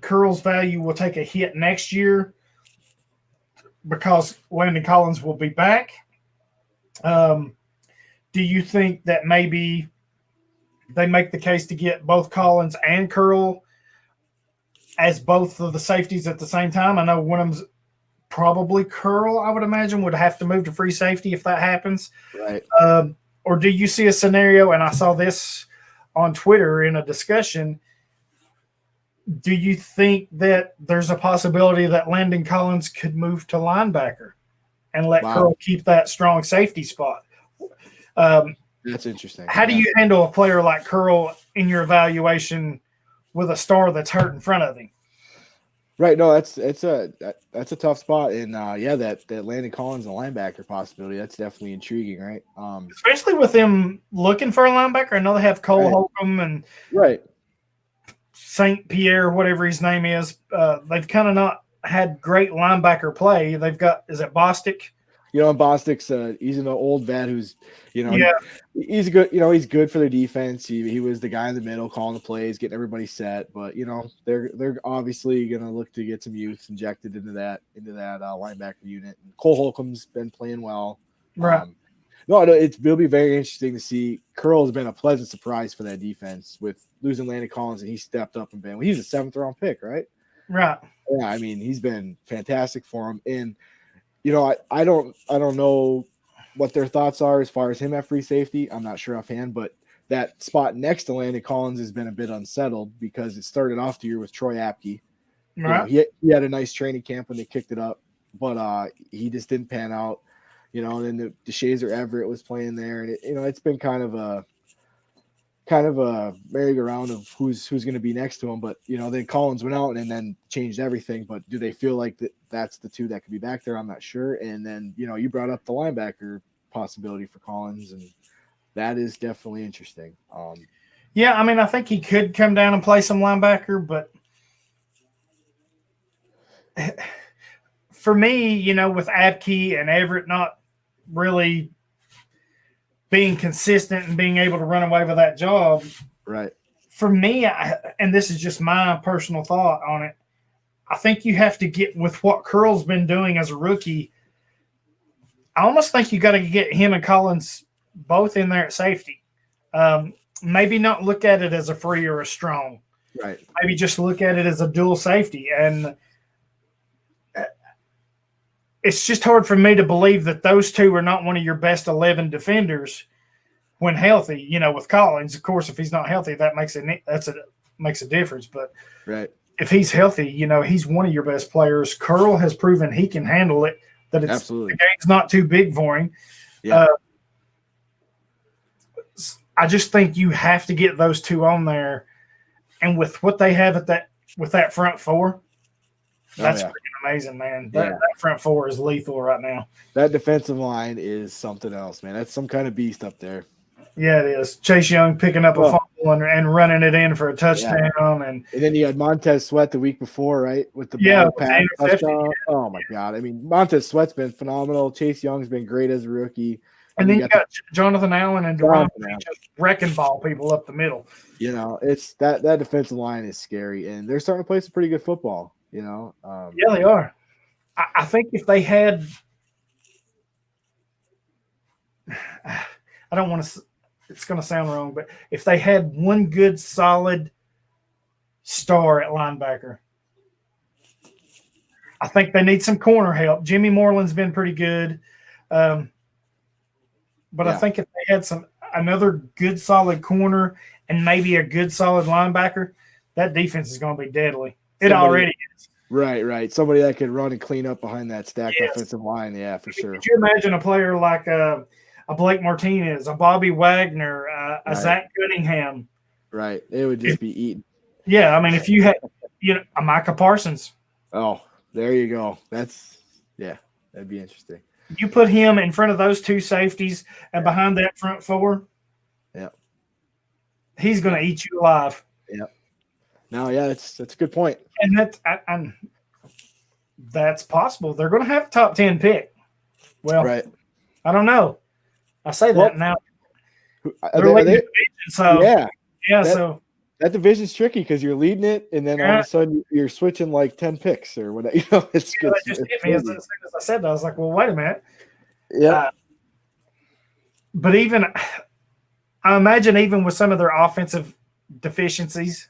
Curl's value will take a hit next year because Landon Collins will be back? Do you think that maybe they make the case to get both Collins and Curl as both of the safeties at the same time? I know one of them's probably Curl, I would imagine, would have to move to free safety if that happens. Right. Or do you see a scenario, and I saw this on Twitter in a discussion, do you think that there's a possibility that Landon Collins could move to linebacker and let Curl keep that strong safety spot? That's interesting. How do you handle a player like Curl in your evaluation with a star that's hurt in front of him? Right. No, that's a tough spot. And that Landon Collins, a linebacker possibility, that's definitely intriguing, right? Especially with them looking for a linebacker. I know they have Cole Holcomb and St. Pierre, whatever his name is. They've kind of not had great linebacker play. They've got, is it Bostic? And Bostic's he's an old vet who's, he's good. He's good for their defense. He was the guy in the middle calling the plays, getting everybody set. But they're obviously going to look to get some youth injected into that linebacker unit. And Cole Holcomb's been playing well. Right. It'll be very interesting to see. Curl has been a pleasant surprise for that defense with losing Landon Collins, and he stepped up and been. He's a 7th round pick, right? Right. Yeah, I mean he's been fantastic for him, and I don't know what their thoughts are as far as him at free safety. I'm not sure offhand, but that spot next to Landon Collins has been a bit unsettled because it started off the year with Troy Apke. Right. He had a nice training camp when they kicked it up, but he just didn't pan out. And then the DeShazer Everett was playing there, and it's been kind of a merry-go-round of who's going to be next to him. But then Collins went out and then changed everything. But do they feel like that's the two that could be back there? I'm not sure. And then you brought up the linebacker possibility for Collins, and that is definitely interesting. Yeah, I mean, I think he could come down and play some linebacker, but for me, with Apke and Everett not really being consistent and being able to run away with that job, right? For me, and this is just my personal thought on it, I think you have to get with what Curl's been doing as a rookie. I almost think you got to get him and Collins both in there at safety. Maybe not look at it as a free or a strong. Right. Maybe just look at it as a dual safety. And it's just hard for me to believe that those two are not one of your best 11 defenders when healthy. With Collins, of course, if he's not healthy, that makes a difference. But if he's healthy, he's one of your best players. Curl has proven he can handle it. That it's absolutely, the game's not too big for him. Yeah. I just think you have to get those two on there, and with what they have with that front four, that's freaking amazing, man. That front four is lethal right now. That defensive line is something else, man. That's some kind of beast up there. Yeah, it is. Chase Young picking up a fumble and running it in for a touchdown. Yeah. And then you had Montez Sweat the week before, right? With the pass touchdown. Oh, my God. I mean, Montez Sweat's been phenomenal. Chase Young's been great as a rookie. And then you got Jonathan Allen and Duran just wrecking ball people up the middle. It's that defensive line is scary, and they're starting to play some pretty good football, Yeah, they are. I think if they had – I don't want to – it's going to sound wrong, but if they had one good, solid star at linebacker, I think they need some corner help. Jimmy Moreland's been pretty good. But I think if they had another good, solid corner and maybe a good, solid linebacker, that defense is going to be deadly. It already is. Right. Somebody that could run and clean up behind that stacked offensive line. Yeah, for sure. Could you imagine a player like a Blake Martinez, a Bobby Wagner, a Zach Cunningham? Right. It would just be eaten. Yeah, I mean, if you had, a Micah Parsons. Oh, there you go. That'd be interesting. You put him in front of those two safeties and behind that front four. Yeah. He's going to eat you alive. Yeah. No, yeah, that's a good point. And that's possible. They're going to have a top 10 pick. Well, right. I don't know. I say that now. Are they, so yeah. So that division's tricky because you're leading it, and then all of a sudden you're switching like 10 picks or whatever. It's good. It just hit me as soon as I said that. I was like, well, wait a minute. Yeah. But even I imagine even with some of their offensive deficiencies,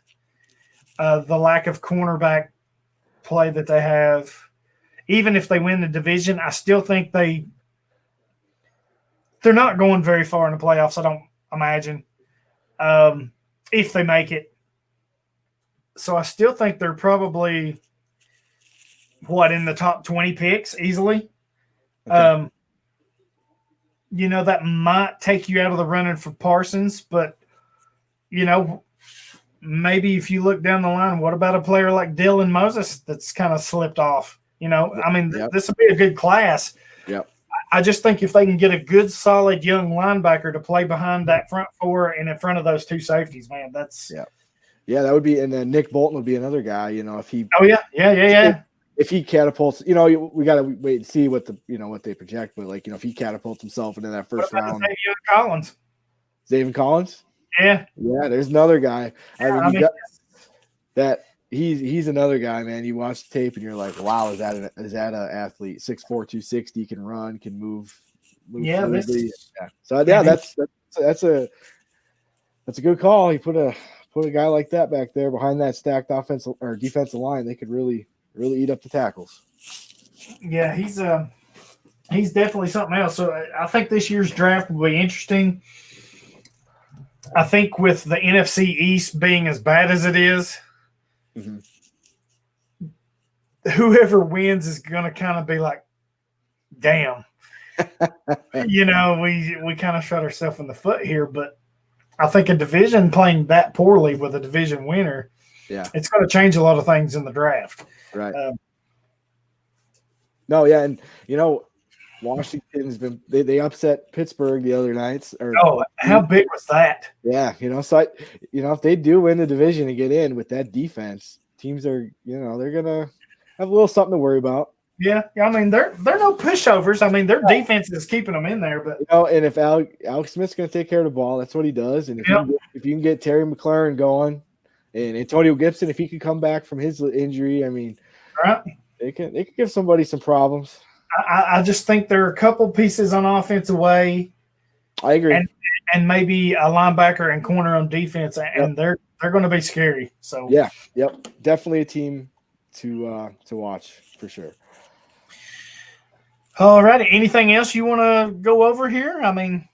the lack of cornerback play that they have, even if they win the division, I still think they're not going very far in the playoffs, I don't imagine, if they make it. So I still think they're probably, in the top 20 picks easily. Okay. That might take you out of the running for Parsons, but, maybe if you look down the line, what about a player like Dylan Moses that's kind of slipped off? This would be a good class. Yep. I just think if they can get a good, solid young linebacker to play behind that front four and in front of those two safeties, man, that's yeah, that would be. And then Nick Bolton would be another guy. If he if he catapults, we got to wait and see what they project. But if he catapults himself into that first round, Zaven Collins. Yeah, there's another guy. He's another guy, man. You watch the tape and you're like, wow, is that an athlete? 6'4", 260, can run, can move. Yeah, So that's a good call. He put a guy like that back there behind that stacked offensive or defensive line. They could really eat up the tackles. Yeah, he's definitely something else. So I think this year's draft will be interesting. I think with the NFC East being as bad as it is, whoever wins is going to kind of be like, damn. We kind of shot ourselves in the foot here, but I think a division playing that poorly with a division winner, it's going to change a lot of things in the draft. Right. And Washington's been they upset Pittsburgh the other night. How big was that? Yeah, so if they do win the division and get in with that defense, teams are they're gonna have a little something to worry about. Yeah, I mean they're no pushovers. I mean their defense is keeping them in there, but and if Alex Smith's gonna take care of the ball, that's what he does. And if you can get Terry McLaurin going, and Antonio Gibson, if he can come back from his injury, I mean, right, they can give somebody some problems. I just think there are a couple pieces on offense away. I agree, and maybe a linebacker and corner on defense, and they're going to be scary. So definitely a team to watch for sure. All righty. Anything else you want to go over here? I mean,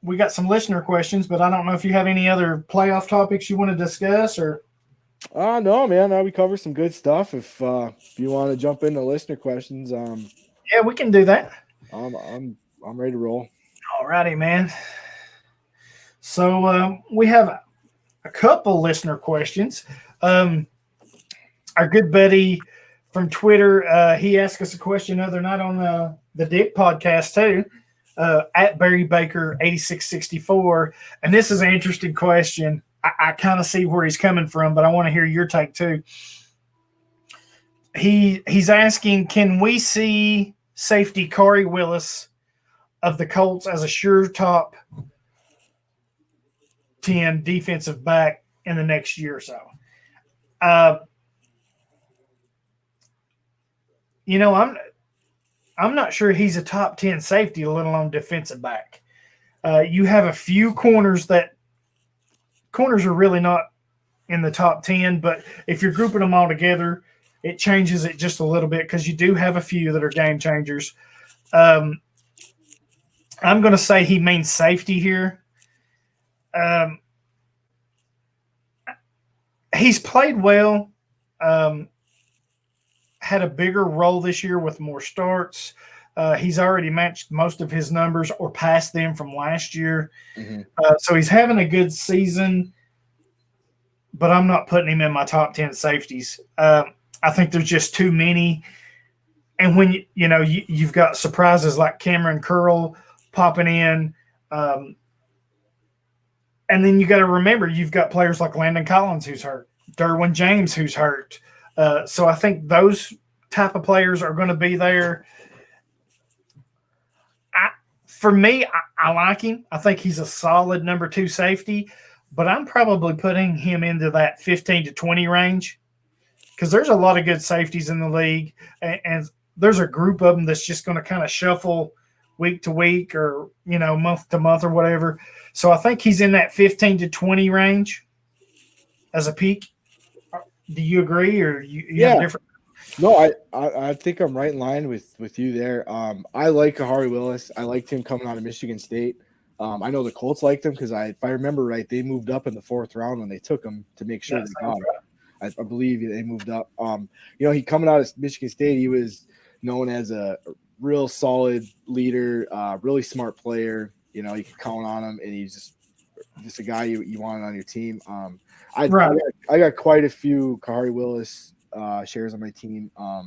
we got some listener questions, but I don't know if you have any other playoff topics you want to discuss or. No, man. We covered some good stuff. If you want to jump into listener questions, yeah, we can do that. I'm ready to roll. All righty, man. So we have a couple listener questions. Our good buddy from Twitter, he asked us a question the other night on the Dick podcast too, at Barry Baker 8664, and this is an interesting question. I kind of see where he's coming from, but I want to hear your take too. He's asking, can we see safety Corey Willis of the Colts as a sure top 10 defensive back in the next year or so? I'm not sure he's a top 10 safety, let alone defensive back. You have a few corners are really not in the top 10, but if you're grouping them all together, it changes it just a little bit because you do have a few that are game changers. I'm going to say he means safety here. He's played well, had a bigger role this year with more starts. He's already matched most of his numbers or passed them from last year. So he's having a good season, but I'm not putting him in my top 10 safeties. I think there's just too many. And when you've got surprises like Cameron Curl popping in, and then you got to remember you've got players like Landon Collins who's hurt, Derwin James who's hurt. So I think those type of players are going to be there. For me, I like him. I think he's a solid number 2 safety, but I'm probably putting him into that 15 to 20 range because there's a lot of good safeties in the league, and there's a group of them that's just going to kind of shuffle week to week or, month to month or whatever. So I think he's in that 15 to 20 range as a peak. Do you agree, or you have different? No, I think I'm right in line with you there. I like Kahari Willis. I liked him coming out of Michigan State. I know the Colts liked him because if I remember right, they moved up in the 4th round when they took him to make sure they got him. I believe they moved up. He coming out of Michigan State, he was known as a real solid leader, really smart player. You can count on him, and he's just a guy you want on your team. I got quite a few Kahari Willis shares on my team. I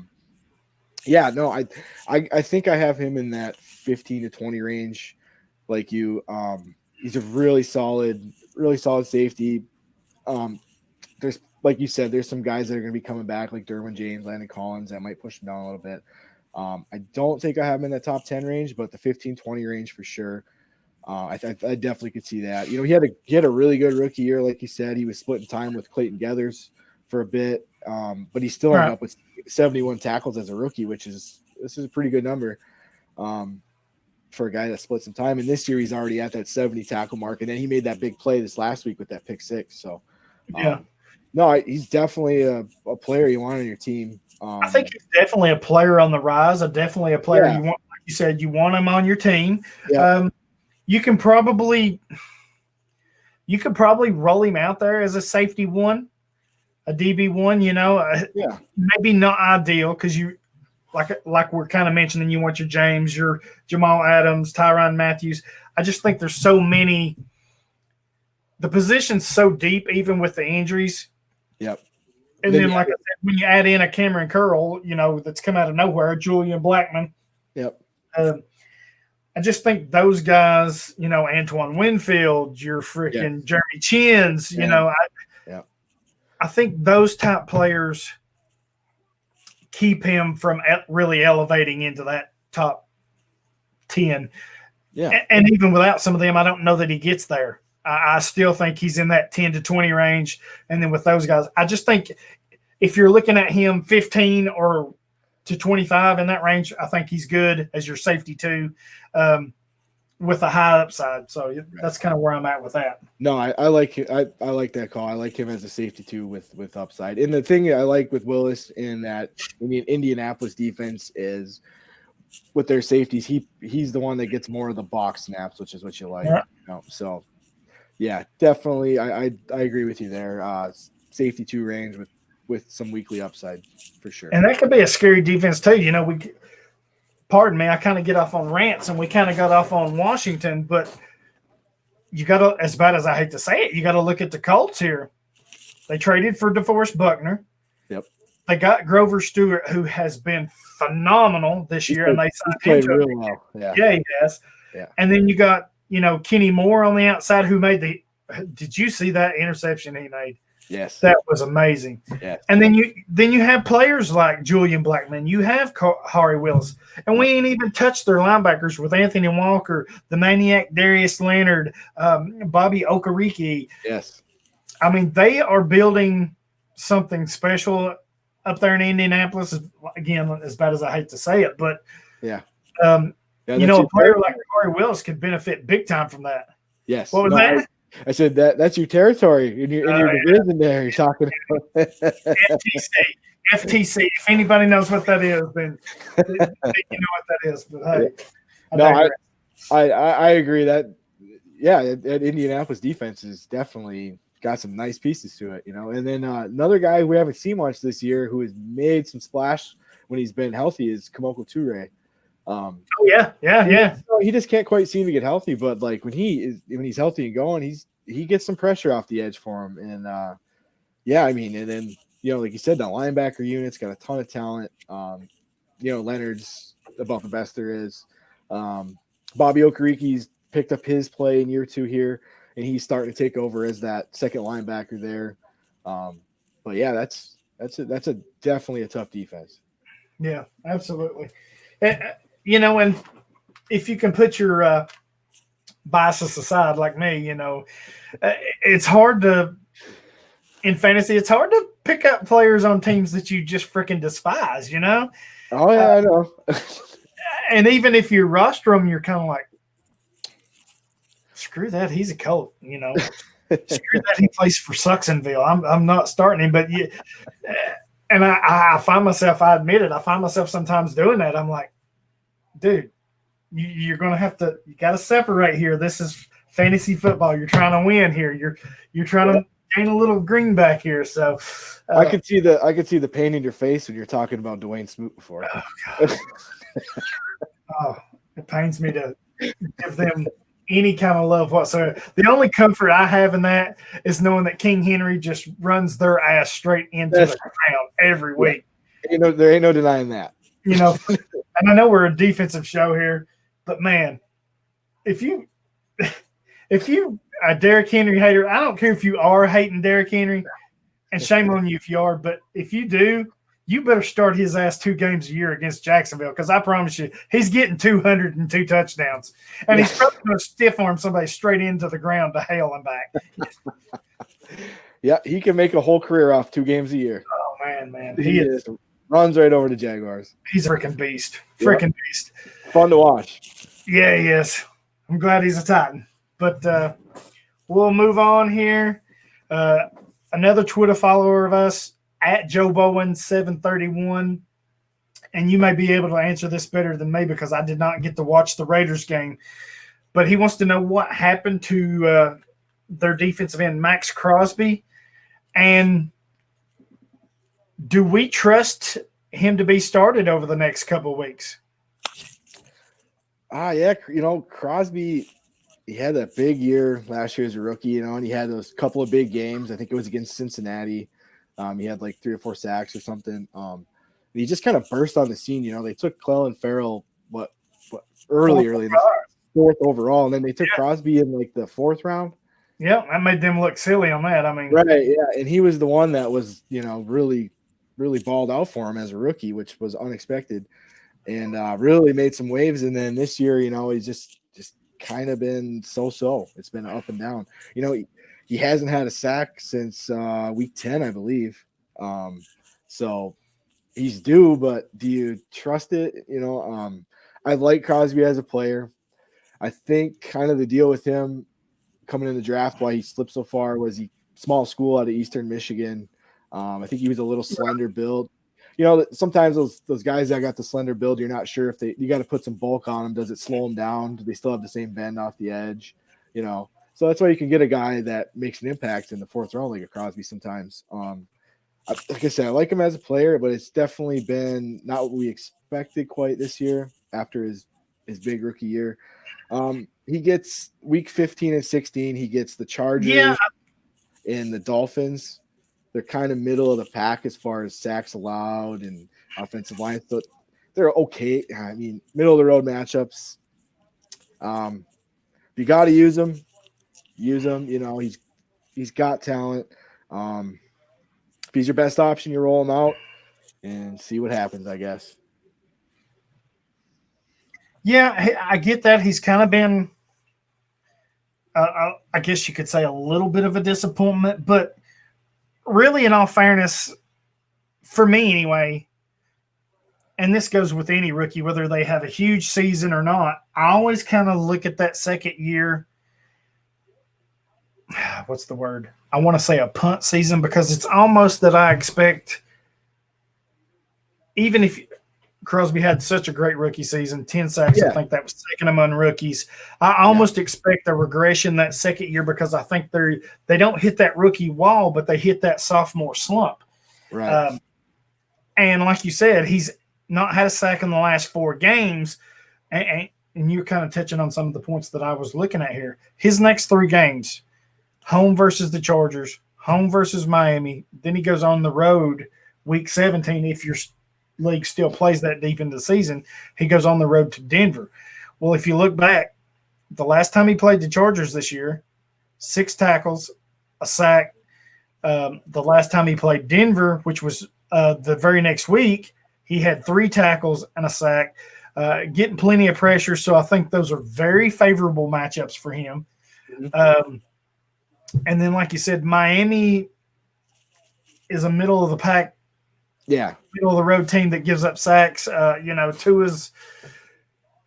think I have him in that 15 to 20 range, like you. He's a really solid safety. There's, like you said, there's some guys that are going to be coming back, like Derwin James, Landon Collins, that might push him down a little bit. I don't think I have him in the top 10 range, but the 15-20 range for sure. I definitely could see that. He had a really good rookie year, like you said. He was splitting time with Clayton Geathers for a bit, but he still ended up with 71 tackles as a rookie, this is a pretty good number for a guy that split some time. And this year he's already at that 70 tackle mark, and then he made that big play this last week with that pick 6. So he's definitely a player you want on your team. I think he's definitely a player on the rise. Definitely a player you want. Like you said, you want him on your team. Yeah. You could probably roll him out there as a safety 1, a DB 1. Maybe not ideal because you like we're kind of mentioning, you want your James, your Jamal Adams, Tyrann Matthews. I just think there's so many. The position's so deep, even with the injuries. Yep. And then, like I said, when you add in a Cameron Curl, that's come out of nowhere, Julian Blackman. Yep. I just think those guys, Antoine Winfield, your freaking Jeremy Chins, I think those type players keep him from really elevating into that top 10. Yeah. And even without some of them, I don't know that he gets there. I still think he's in that 10 to 20 range. And then with those guys, I just think if you're looking at him 15 or to 25 in that range, I think he's good as your safety 2 with a high upside. So that's kind of where I'm at with that. No, I like it. I like that call. I like him as a safety 2 with upside. And the thing I like with Willis in that Indianapolis defense is with their safeties, he's the one that gets more of the box snaps, which is what you like. Yeah. So yeah, definitely. I agree with you there. Safety 2 range with some weekly upside for sure. And that could be a scary defense too. Pardon me, I kind of get off on rants and we kind of got off on Washington, but you got to, as bad as I hate to say it, you got to look at the Colts here. They traded for DeForest Buckner. Yep. They got Grover Stewart, who has been phenomenal this year, and they signed him. Really well. Yeah, he has. Yeah. And then you got, Kenny Moore on the outside, who made did you see that interception he made? Yes. That was amazing. Yes. And then you have players like Julian Blackman, you have Hari Willis, and we ain't even touched their linebackers with Anthony Walker, the Maniac Darius Leonard, Bobby Okereke. Yes. I mean, they are building something special up there in Indianapolis. Again, as bad as I hate to say it, but yeah. A player like Hari Willis could benefit big time from that. Yes. What was that? I said that's your territory in your division there. You're talking about FTC. If anybody knows what that is, then you know what that is. But hey, I agree that that Indianapolis defense has definitely got some nice pieces to it, And then another guy we haven't seen much this year who has made some splash when he's been healthy is Kamoko Toure. He just can't quite seem to get healthy, but like when he's healthy and going, he gets some pressure off the edge for him, and and then like you said, the linebacker unit's got a ton of talent. Leonard's about the best there is. Bobby Okariki's picked up his play in year 2 here, and he's starting to take over as that second linebacker there. But yeah, that's definitely a tough defense. Yeah, absolutely. And if you can put your biases aside, like me, it's hard in fantasy. It's hard to pick up players on teams that you just freaking despise. Oh yeah, I know. And even if you roster them, you're kind of like, screw that. He's a Colt. Screw that. He plays for Sucksonville. I'm not starting him. But and I find myself. I admit it. I find myself sometimes doing that. I'm like, dude, you're going to have to. You got to separate here. This is fantasy football. You're trying to win here. You're trying to gain a little greenback here. So I could see the pain in your face when you're talking about Dwayne Smoot before. Oh, God. It pains me to give them any kind of love whatsoever. The only comfort I have in that is knowing that King Henry just runs their ass straight into the ground every week. There ain't no denying that. And I know we're a defensive show here, but man, if you a Derrick Henry hater, I don't care if you are hating Derrick Henry, and shame on you if you are, but if you do, you better start his ass 2 games a year against Jacksonville, because I promise you, he's getting 202 touchdowns, and he's probably going to stiff arm somebody straight into the ground to hail him back. Yeah, he can make a whole career off 2 games a year. Oh man, he runs right over the Jaguars. He's a freaking beast, beast. Fun to watch. Yeah, he is. I'm glad he's a Titan. But we'll move on here. Another Twitter follower of us, at Joe Bowen 731, and you may be able to answer this better than me because I did not get to watch the Raiders game, but he wants to know what happened to their defensive end, Max Crosby, and do we trust him to be started over the next couple of weeks? Yeah, Crosby, he had that big year last year as a rookie, and he had those couple of big games. I think it was against Cincinnati. He had like 3 or 4 sacks or something. He just kind of burst on the scene. They took Clelin Ferrell early in the 4th overall, and then they took Crosby in like the 4th round. Yeah, that made them look silly on that. I mean, right, yeah, and he was the one that was really, really balled out for him as a rookie, which was unexpected, and really made some waves. And then this year, he's just kind of been so. It's been up and down. He hasn't had a sack since week 10, I believe. So he's due, but do you trust it? I like Crosby as a player. I think kind of the deal with him coming in the draft, why he slipped so far, was he small school out of Eastern Michigan. I think he was a little slender build. Sometimes those guys that got the slender build, you're not sure if you got to put some bulk on them. Does it slow them down? Do they still have the same bend off the edge? So that's why you can get a guy that makes an impact in the 4th round, like a Crosby sometimes. Like I said, I like him as a player, but it's definitely been not what we expected quite this year after his big rookie year. He gets week 15 and 16. He gets the Chargers and the Dolphins. They're kind of middle of the pack as far as sacks allowed and offensive line. So they're okay. I mean, middle of the road matchups. If you got to use them, use him. He's got talent. If he's your best option, you roll him out and see what happens, I guess. Yeah, I get that. He's kind of been, I guess you could say, a little bit of a disappointment. But really, in all fairness, for me anyway, and this goes with any rookie, whether they have a huge season or not, I always kind of look at that second year. What's the word? I want to say a punt season, because it's almost that I expect, even if Crosby had such a great rookie season, 10 sacks, I think that was second among rookies. I almost expect a regression that second year, because I think they don't hit that rookie wall, but they hit that sophomore slump. Right. And like you said, he's not had a sack in the last 4 games, and you're kind of touching on some of the points that I was looking at here. His next 3 games: home versus the Chargers, home versus Miami. Then he goes on the road week 17. If your league still plays that deep into the season, he goes on the road to Denver. Well, if you look back, the last time he played the Chargers this year, 6 tackles, a sack. The last time he played Denver, which was the very next week, he had 3 tackles and a sack, getting plenty of pressure. So I think those are very favorable matchups for him. And then, like you said, Miami is a middle of the pack, middle of the road team that gives up sacks. Tua's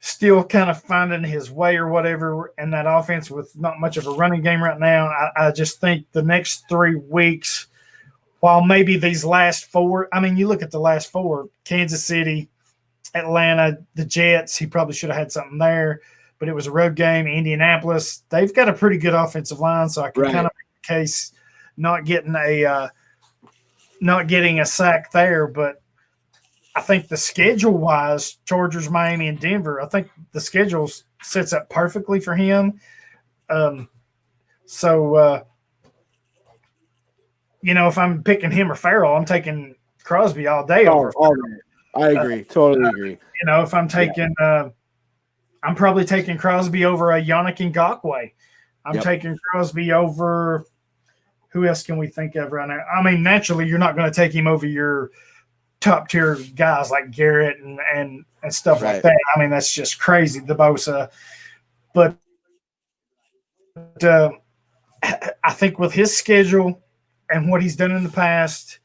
still kind of finding his way or whatever, and that offense with not much of a running game right now. I just think the next 3 weeks, while maybe these last 4, I mean, you look at the last 4, Kansas City, Atlanta, the Jets, he probably should have had something there, but it was a road game. Indianapolis, they've got a pretty good offensive line, so I can kind of make the case not getting a sack there. But I think the schedule-wise, Chargers, Miami, and Denver, I think the schedule sets up perfectly for him. If I'm picking him or Farrell, I'm taking Crosby all day over Farrell. I agree. Totally agree. If I'm taking I'm probably taking Crosby over a Yannick Ngakoue. I'm taking Crosby over – who else can we think of right now? I mean, naturally, you're not going to take him over your top-tier guys like Garrett and stuff like that. I mean, that's just crazy, the Bosa. But I think with his schedule and what he's done in the past,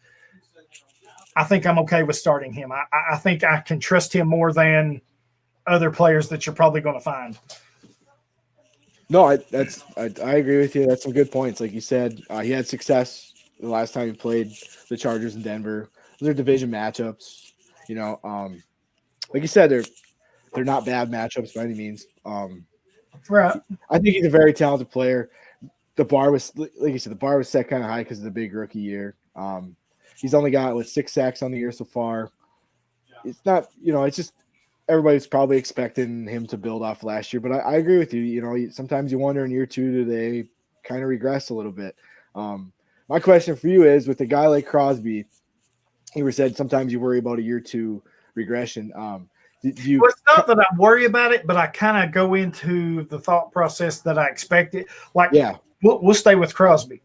I think I'm okay with starting him. I think I can trust him more than other players that you're probably going to find. No, I agree with you. That's some good points. Like you said, he had success the last time he played the Chargers in Denver. Those are division matchups. Like you said, they're not bad matchups by any means. Right. I think he's a very talented player. The bar was, like you said, set kind of high because of the big rookie year. He's only got 6 sacks on the year so far. It's not, it's just everybody's probably expecting him to build off last year. But I agree with you. Sometimes you wonder in year 2, do they kind of regress a little bit? My question for you is, with a guy like Crosby, he said sometimes you worry about a year 2 regression. It's not that I worry about it, but I kind of go into the thought process that I expected. We'll stay with Crosby.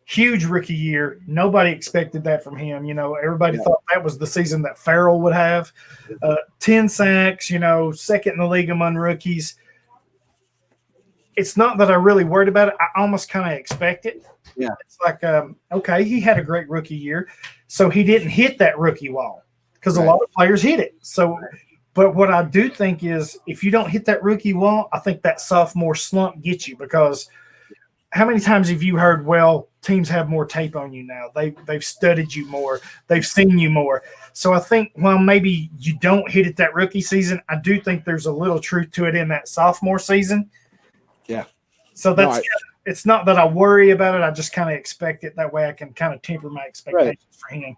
Huge rookie year. Nobody expected that from him. Everybody thought that was the season that Farrell would have. 10 sacks, second in the league among rookies. It's not that I really worried about it. I almost kind of expect it. Yeah. It's like, okay, he had a great rookie year, so he didn't hit that rookie wall because a lot of players hit it. So, but what I do think is if you don't hit that rookie wall, I think that sophomore slump gets you, because how many times have you heard, well, teams have more tape on you now. They've studied you more. They've seen you more. So I think while maybe you don't hit it that rookie season, I do think there's a little truth to it in that sophomore season. Yeah. So it's not that I worry about it. I just kind of expect it. That way I can kind of temper my expectations for him.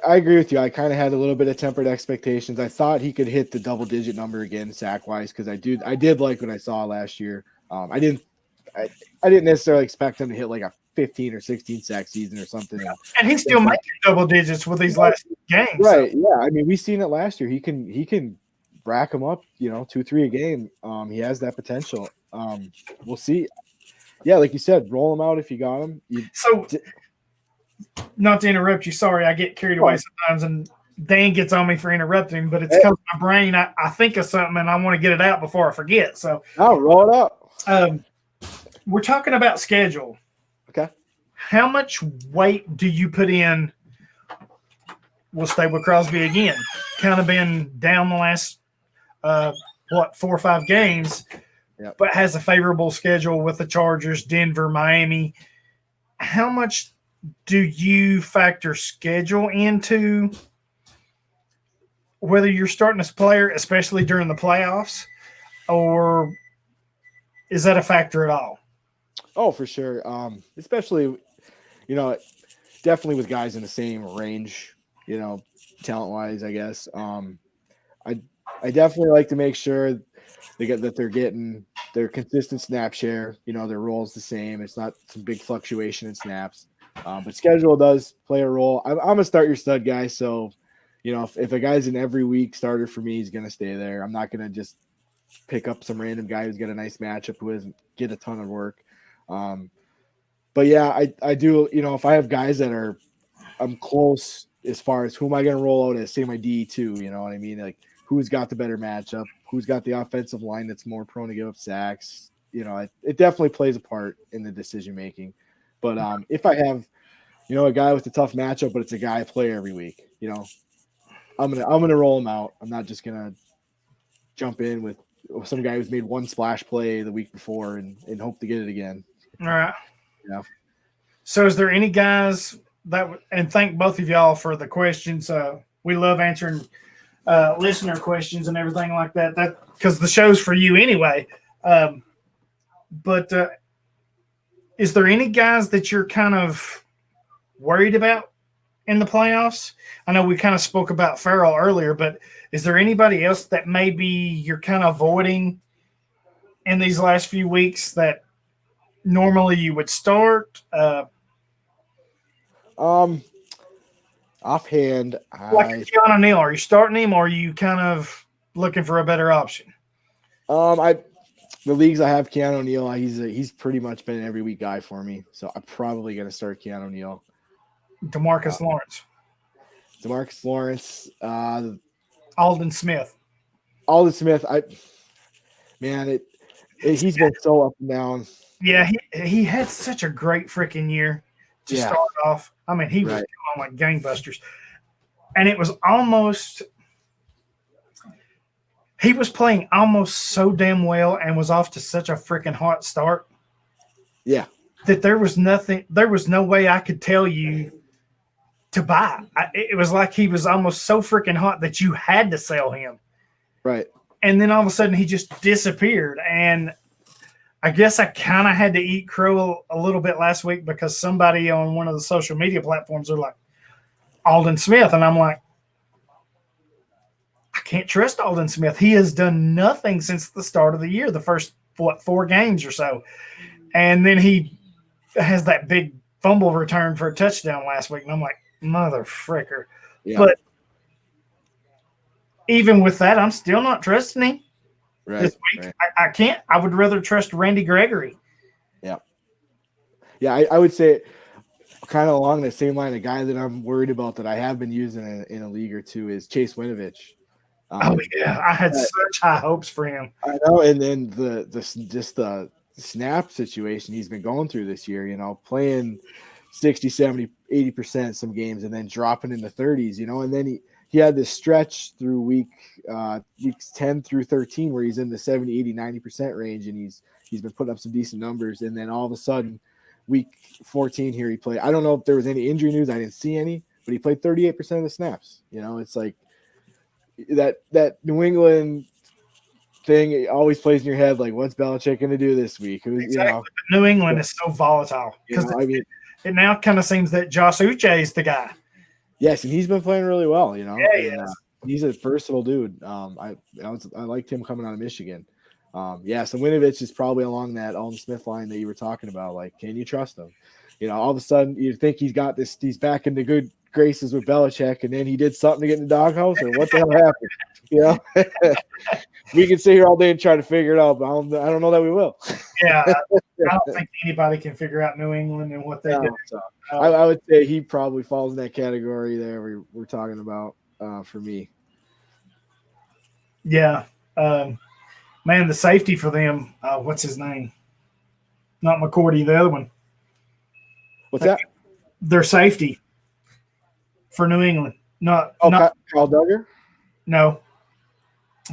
I agree with you. I kind of had a little bit of tempered expectations. I thought he could hit the double-digit number again sack-wise, because I did like what I saw last year. I didn't necessarily expect him to hit like a 15 or 16 sack season or something. And he's still making double digits with these last games. Right. So. Yeah. I mean, we've seen it last year. He can rack them up, 2-3 a game. He has that potential. We'll see. Yeah. Like you said, roll him out if you got him. Not to interrupt you. Sorry. I get carried away sometimes, and Dan gets on me for interrupting, but it's because my brain, I think of something and I want to get it out before I forget. So I'll roll it up. We're talking about schedule. Okay. How much weight do you put in? We'll stay with Crosby again. Kind of been down the last, 4 or 5 games, but has a favorable schedule with the Chargers, Denver, Miami. How much do you factor schedule into whether you're starting this player, especially during the playoffs, or is that a factor at all? Oh, for sure. Especially, definitely with guys in the same range, talent-wise, I guess. I definitely like to make sure they're getting their consistent snap share. Their role's the same. It's not some big fluctuation in snaps. But schedule does play a role. I'm a start your stud guy, so if a guy's an every week starter for me, he's gonna stay there. I'm not gonna just pick up some random guy who's got a nice matchup who doesn't get a ton of work. But yeah, I do. If I have guys that I'm close as far as who am I gonna roll out as, say my D2. You know what I mean? Like who's got the better matchup? Who's got the offensive line that's more prone to give up sacks? It definitely plays a part in the decision making. But if I have a guy with a tough matchup, but it's a guy I play every week, I'm gonna roll him out. I'm not just gonna jump in with some guy who's made one splash play the week before and hope to get it again. All right. Yeah. So is there any guys and thank both of y'all for the questions. We love answering listener questions and everything like that. Because the show's for you anyway. But is there any guys that you're kind of worried about in the playoffs? I know we kind of spoke about Farrell earlier, but is there anybody else that maybe you're kind of avoiding in these last few weeks that normally you would start? Offhand, like Keanu Neal, are you starting him, or are you kind of looking for a better option? The leagues I have Keanu Neal, he's pretty much been an every week guy for me, so I'm probably gonna start Keanu Neal. DeMarcus Lawrence. Alden Smith. He's been so up and down. Yeah, he had such a great freaking year to start off. I mean, he was going like gangbusters. And it was almost – he was playing almost so damn well and was off to such a freaking hot start. Yeah. That there was no way I could tell you to buy. It was like he was almost so freaking hot that you had to sell him. Right. And then all of a sudden he just disappeared. And I guess I kind of had to eat crow a little bit last week because somebody on one of the social media platforms are like, Alden Smith. And I'm like, I can't trust Alden Smith. He has done nothing since the start of the year, the first, 4 games or so. And then he has that big fumble return for a touchdown last week. And I'm like, mother fricker. Yeah. But even with that, I'm still not trusting him. Right, this week. Right. I can't. I would rather trust Randy Gregory. Yeah. Yeah, I would say kind of along the same line, a guy that I'm worried about that I have been using in a league or two is Chase Winovich. Oh, yeah. I had such high hopes for him. I know. And then the snap situation he's been going through this year, playing 60, 70, 80% some games and then dropping in the 30s, and then he had this stretch through weeks 10 through 13 where he's in the 70, 80, 90% range and he's been putting up some decent numbers. And then all of a sudden, week 14 here he played. I don't know if there was any injury news. I didn't see any, but he played 38% of the snaps. It's like that New England thing, it always plays in your head, like, what's Belichick going to do this week? Exactly. But New England is so volatile because it now kind of seems that Josh Uche is the guy. Yes, and he's been playing really well, Yeah, and, he's a versatile dude. I liked him coming out of Michigan. So Winovich is probably along that Alden Smith line that you were talking about. Like, can you trust him? All of a sudden you think he's got this, he's back into good graces with Belichick, and then he did something to get in the doghouse, or what the hell happened? We can sit here all day and try to figure it out, but I don't know that we will. Yeah, I don't think anybody can figure out New England and what they do. So, I would say he probably falls in that category there we're talking about for me. Yeah. Man, the safety for them, what's his name? Not McCourty, the other one. What's that? Their safety for New England. Not Kyle Duggar? No.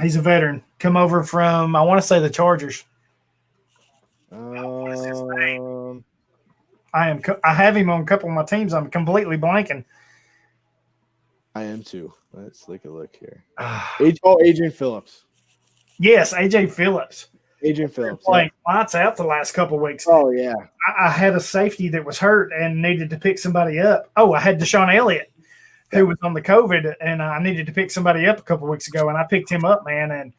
He's a veteran. Come over from, I want to say, the Chargers. What is his name? I have him on a couple of my teams. I'm completely blanking. I am too. Let's take a look here. Adrian Phillips. Yes, AJ Phillips. Adrian Phillips. Playing lights out the last couple of weeks. Oh, yeah. I had a safety that was hurt and needed to pick somebody up. Oh, I had Deshaun Elliott, who was on the COVID, and I needed to pick somebody up a couple of weeks ago, and I picked him up, man. And,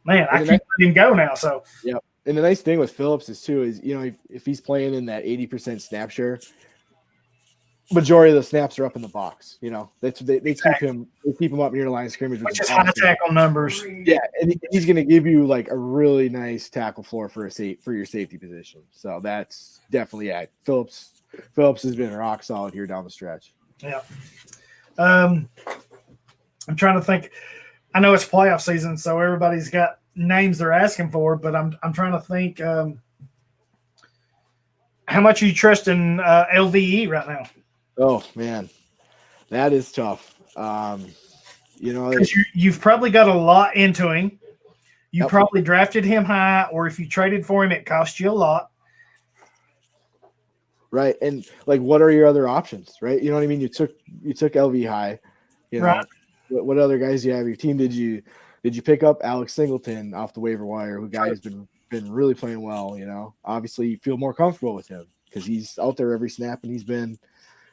I can't let him go now. So, yeah. And the nice thing with Phillips is, too, is, if he's playing in that 80% snap share, majority of the snaps are up in the box. You know, they keep him up near the line of scrimmage, which is awesome. high tackle numbers. Yeah, and he's going to give you like a really nice tackle floor for your safety position. So that's definitely Phillips has been rock solid here down the stretch. Yeah. I'm trying to think. I know it's playoff season, so everybody's got names they're asking for, but I'm trying to think. How much are you trusting LVE right now? Oh man, that is tough. You know, you've probably got a lot into him. You probably drafted him high, or if you traded for him, it cost you a lot. Right, and like, what are your other options? Right, you know what I mean. You took LV high. You know, right. What other guys do you have on your team? Did you pick up Alex Singleton off the waiver wire? Who guy has been really playing well. You know, obviously you feel more comfortable with him because he's out there every snap and he's been,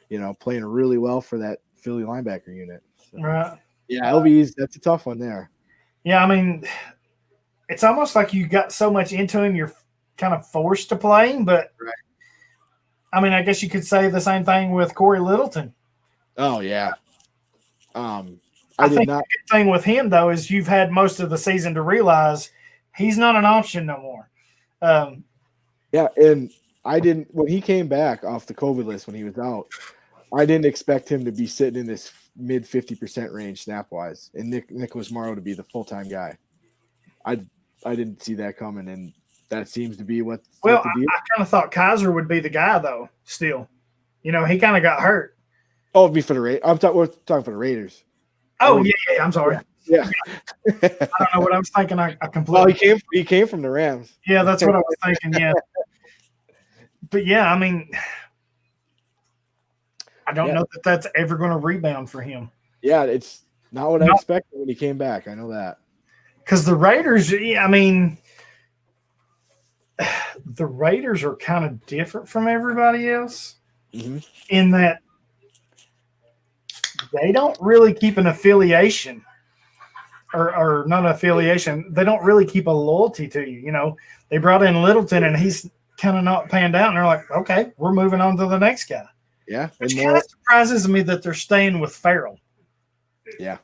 you know, playing really well for that Philly linebacker unit. So, right. Yeah, LV's that's a tough one there. Yeah, I mean, it's almost like you got so much into him, you're kind of forced to play him. But right. I mean, I guess you could say the same thing with Corey Littleton. Oh yeah. I think the good thing with him though is you've had most of the season to realize he's not an option no more. Yeah, and I didn't when he came back off the COVID list when he was out. I didn't expect him to be sitting in this mid 50% range snap wise, and Nicholas Morrow to be the full time guy. I didn't see that coming, and that seems to be what. Well, I kind of thought Kaiser would be the guy though. Still, you know, he kind of got hurt. Oh, it'd be for the Raiders. We're talking for the Raiders. Oh yeah. I'm sorry. Yeah. I don't know what I was thinking. I completely. Oh, he came from the Rams. Yeah, that's what I was thinking. Yeah. But yeah, I mean, I don't know that that's ever going to rebound for him. Yeah, it's not what I expected when he came back. I know that. Because the Raiders, I mean, the Raiders are kind of different from everybody else in that they don't really keep an affiliation or not an affiliation. They don't really keep a loyalty to you. You know, they brought in Littleton and he's kind of not panned out. And they're like, okay, we're moving on to the next guy. Yeah. Which kind of surprises me that they're staying with Farrell. Yeah.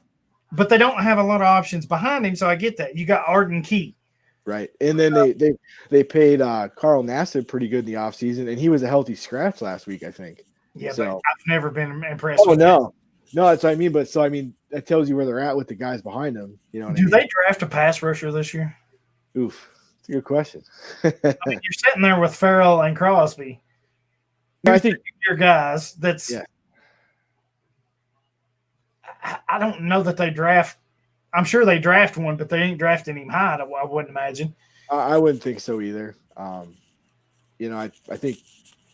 But they don't have a lot of options behind him. So I get that. You got Arden Key. Right. And then they paid Carl Nassib pretty good in the offseason, and he was a healthy scratch last week, I think. Yeah, so, but I've never been impressed with no. No, that's what I mean. But that tells you where they're at with the guys behind them. You know what I mean? Do they draft a pass rusher this year? Oof. That's a good question. I mean, you're sitting there with Farrell and Crosby. I think your guys. That's. Yeah. I don't know that they draft. I'm sure they draft one, but they ain't drafting him high. I wouldn't imagine. I wouldn't think so either. You know, I think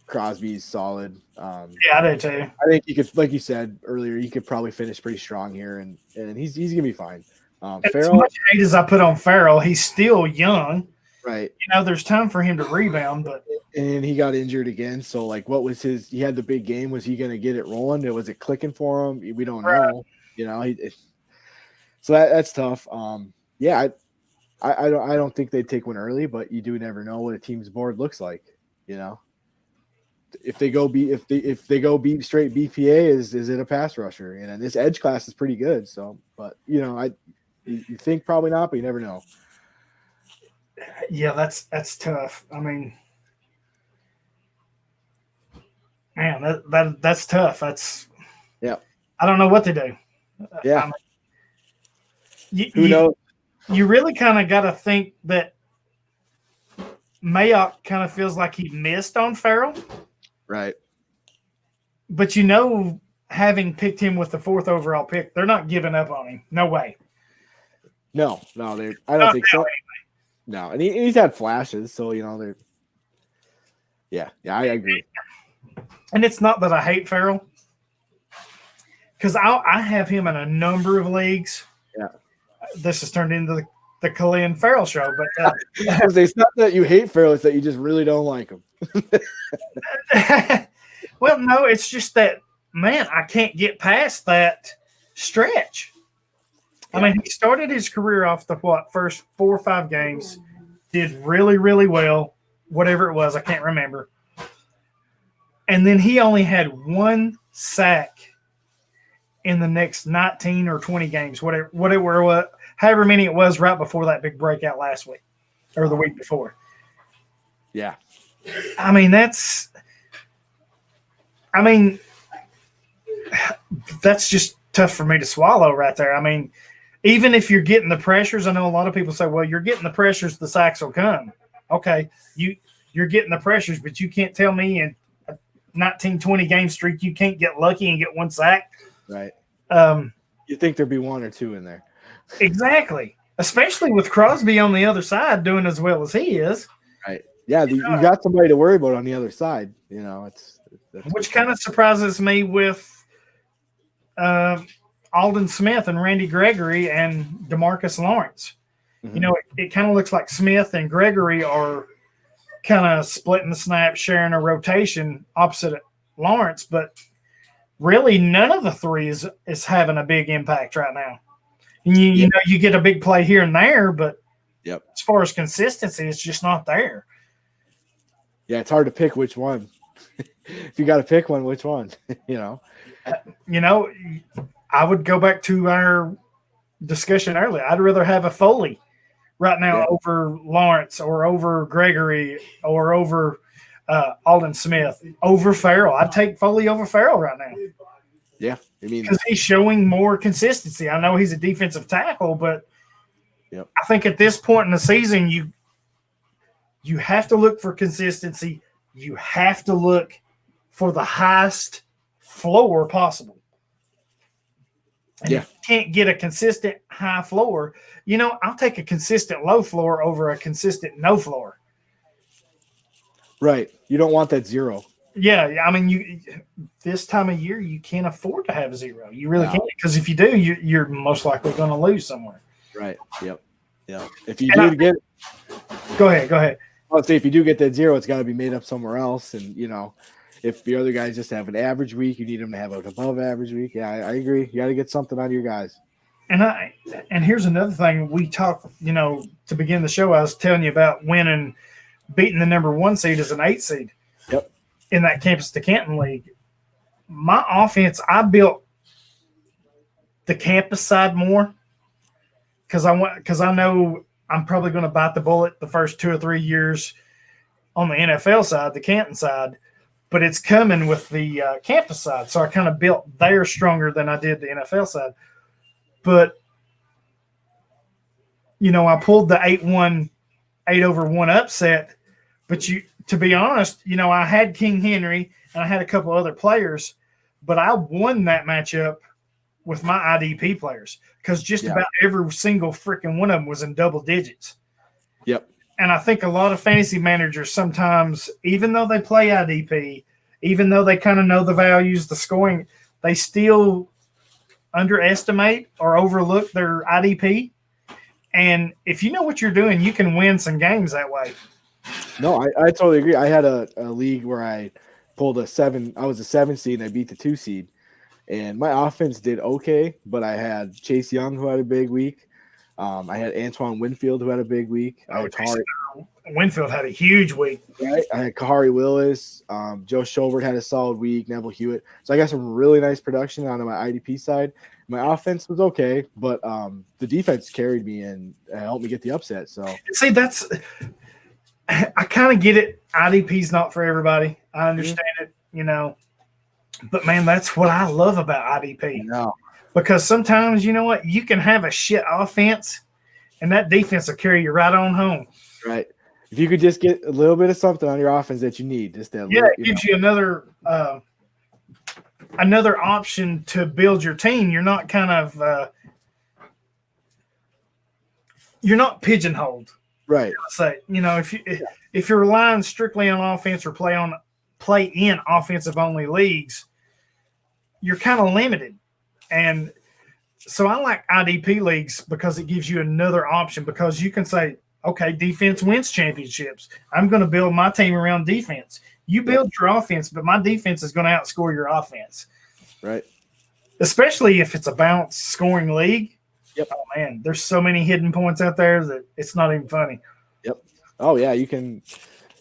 Crosby's solid. Yeah, I do too. I think he could, like you said earlier, he could probably finish pretty strong here, and he's gonna be fine. Farrell, as much hate as I put on Farrell, he's still young. Right. You know, there's time for him to rebound, but and he got injured again. So, like, what was his? He had the big game. Was he going to get it rolling? Was it clicking for him? We don't know. You know, so that's tough. Yeah, I don't think they'd take one early, but you do never know what a team's board looks like. You know, if they go beat straight BPA, is it a pass rusher? And this edge class is pretty good. So, but you know, you think probably not, but you never know. Yeah, that's tough. I mean, man, that's tough. That's I don't know what to do. Yeah. Who knows? You really kind of got to think that Mayock kind of feels like he missed on Farrell. Right. But you know, having picked him with the 4th overall pick, they're not giving up on him. No way. No, I don't think so. Anyway. No, and he's had flashes, so you know they're. Yeah, I agree. And it's not that I hate Farrell, because I have him in a number of leagues. Yeah, this has turned into the Khalil Farrell show, but it's not that you hate Farrell; it's that you just really don't like him. Well, no, it's just that man, I can't get past that stretch. I mean, he started his career off the first 4 or 5 games, did really, really well, whatever it was, I can't remember. And then he only had one sack in the next 19 or 20 games, however many it was right before that big breakout last week or the week before. Yeah. I mean, that's just tough for me to swallow right there. I mean, even if you're getting the pressures, I know a lot of people say, well, you're getting the pressures, the sacks will come. Okay, you're getting the pressures, but you can't tell me in a 19, 20 game streak you can't get lucky and get one sack. Right. You think there'd be one or two in there. Exactly. Especially with Crosby on the other side doing as well as he is. Right. Yeah, you got somebody to worry about on the other side. You know, which kind of surprises me with Alden Smith and Randy Gregory and DeMarcus Lawrence. Mm-hmm. You know, it kind of looks like Smith and Gregory are kind of splitting the snaps, sharing a rotation opposite Lawrence, but really none of the three is having a big impact right now. And you know, you get a big play here and there, but as far as consistency, it's just not there. Yeah, it's hard to pick which one. If you got to pick one, which one? You know, I would go back to our discussion earlier. I'd rather have a Foley right now over Lawrence or over Gregory or over Alden Smith over Farrell. I'd take Foley over Farrell right now. Yeah, I mean, because he's showing more consistency. I know he's a defensive tackle, but I think at this point in the season, you have to look for consistency. You have to look for the highest floor possible. And if you can't get a consistent high floor, you know, I'll take a consistent low floor over a consistent no floor. Right. You don't want that zero. Yeah, I mean, this time of year you can't afford to have zero. You really can't, because if you do, you're most likely going to lose somewhere. Right. Yep. Yeah. If you do get, go ahead. I'll say if you do get that zero, it's got to be made up somewhere else. And you know, if the other guys just have an average week, you need them to have an above average week. Yeah, I agree. You got to get something out of your guys. And here's another thing we talked. You know, to begin the show, I was telling you about beating the number 1 seed as an 8 seed. Yep. In that Campus to Canton League. My offense, I built the campus side more because I know I'm probably going to bite the bullet the first 2 or 3 years on the NFL side, the Canton side, but it's coming with the campus side. So I kind of built there stronger than I did the NFL side. But, you know, I pulled the 8-over-1 upset, but to be honest, you know, I had King Henry and I had a couple other players, but I won that matchup with my IDP players because just about every single freaking one of them was in double digits. Yep. And I think a lot of fantasy managers sometimes, even though they play IDP, even though they kind of know the values, the scoring, they still underestimate or overlook their IDP. And if you know what you're doing, you can win some games that way. No, I totally agree. I had a league where I pulled a 7. I was a 7 seed and I beat the 2 seed. And my offense did okay, but I had Chase Young who had a big week. I had Antoine Winfield who had a big week. Winfield had a huge week. Right. I had Kahari Willis. Joe Schobert had a solid week. Neville Hewitt. So I got some really nice production on my IDP side. My offense was okay, but the defense carried me and helped me get the upset. So see, I kind of get it. IDP's not for everybody. I understand it, you know. But, man, that's what I love about IDP. No. Because sometimes, you know what, you can have a shit offense, and that defense will carry you right on home. Right. If you could just get a little bit of something on your offense that you need. Just that it gives you another option to build your team. You're not kind of you're not pigeonholed. Right. Say, you know, if you're relying strictly on offense or play in offensive only leagues, you're kind of limited. And so I like IDP leagues because it gives you another option, because you can say, okay, defense wins championships. I'm going to build my team around defense. You build your offense, but my defense is going to outscore your offense. Right. Especially if it's a balanced scoring league. Yep. Oh, man, there's so many hidden points out there that it's not even funny. Yep. Oh, yeah, you can,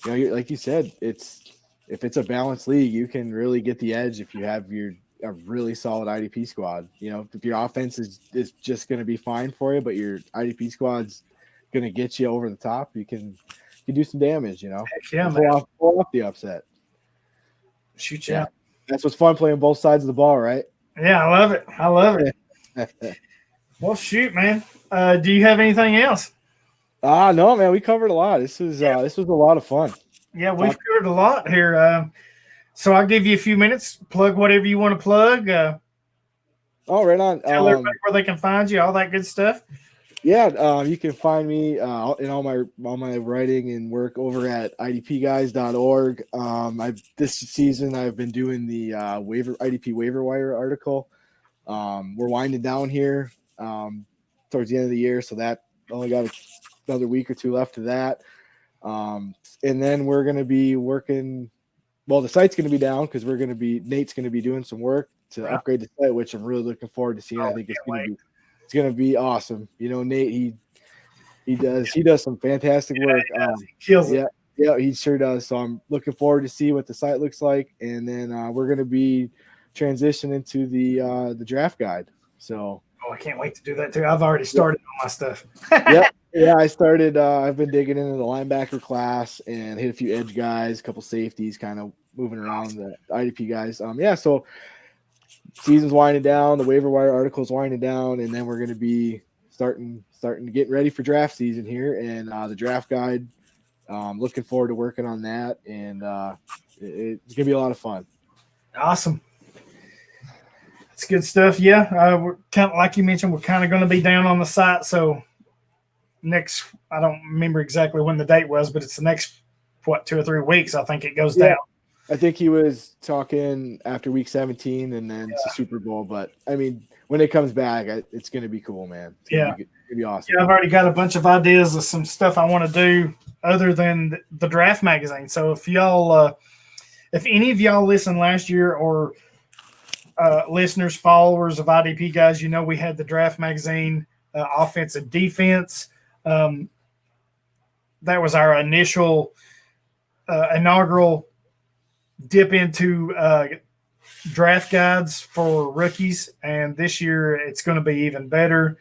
you know, like you said, it's if it's a balanced league, you can really get the edge if you have a really solid IDP squad. You know, if your offense is just going to be fine for you, but your IDP squad's going to get you over the top, you can do some damage. You know, Heck yeah, pull off the upset. Shoot you out. That's what's fun, playing both sides of the ball, right? Yeah, I love it. I love it. Well, shoot, man. Do you have anything else? No, man. We covered a lot. This was a lot of fun. Yeah, we've covered a lot here. So I'll give you a few minutes. Plug whatever you want to plug. Oh, right on. Tell everybody where they can find you, all that good stuff. Yeah, you can find me in all my writing and work over at idpguys.org. This season I've been doing the IDP waiver wire article. We're winding down here towards the end of the year, so that only got another week or two left of that. And then we're going to be working. Well, the site's going to be down because Nate's going to be doing some work to upgrade the site, which I'm really looking forward to seeing. I think it's going to be awesome. You know, Nate, he does some fantastic work. He kills it. Yeah, he sure does. So I'm looking forward to see what the site looks like, and then we're going to be transitioning to the draft guide. So I can't wait to do that too. I've already started on my stuff. Yeah, I started. I've been digging into the linebacker class and hit a few edge guys, a couple safeties, kind of moving around the IDP guys. So season's winding down, the waiver wire article's winding down, and then we're going to be starting to get ready for draft season here, and the draft guide. Looking forward to working on that, and it's going to be a lot of fun. Awesome. That's good stuff. Yeah, we're kind of, like you mentioned, we're kind of going to be down on the site. So I don't remember exactly when the date was, but it's the next 2 or 3 weeks. I think it goes down. I think he was talking after week 17, and then it's the Super Bowl. But I mean, when it comes back, it's going to be cool, man. It's going to be awesome. Yeah, I've already got a bunch of ideas of some stuff I want to do other than the draft magazine. So if y'all, if any of y'all listened last year, or listeners, followers of IDP guys, you know we had the draft magazine, offense and defense. That was our initial inaugural dip into draft guides for rookies, and this year it's going to be even better.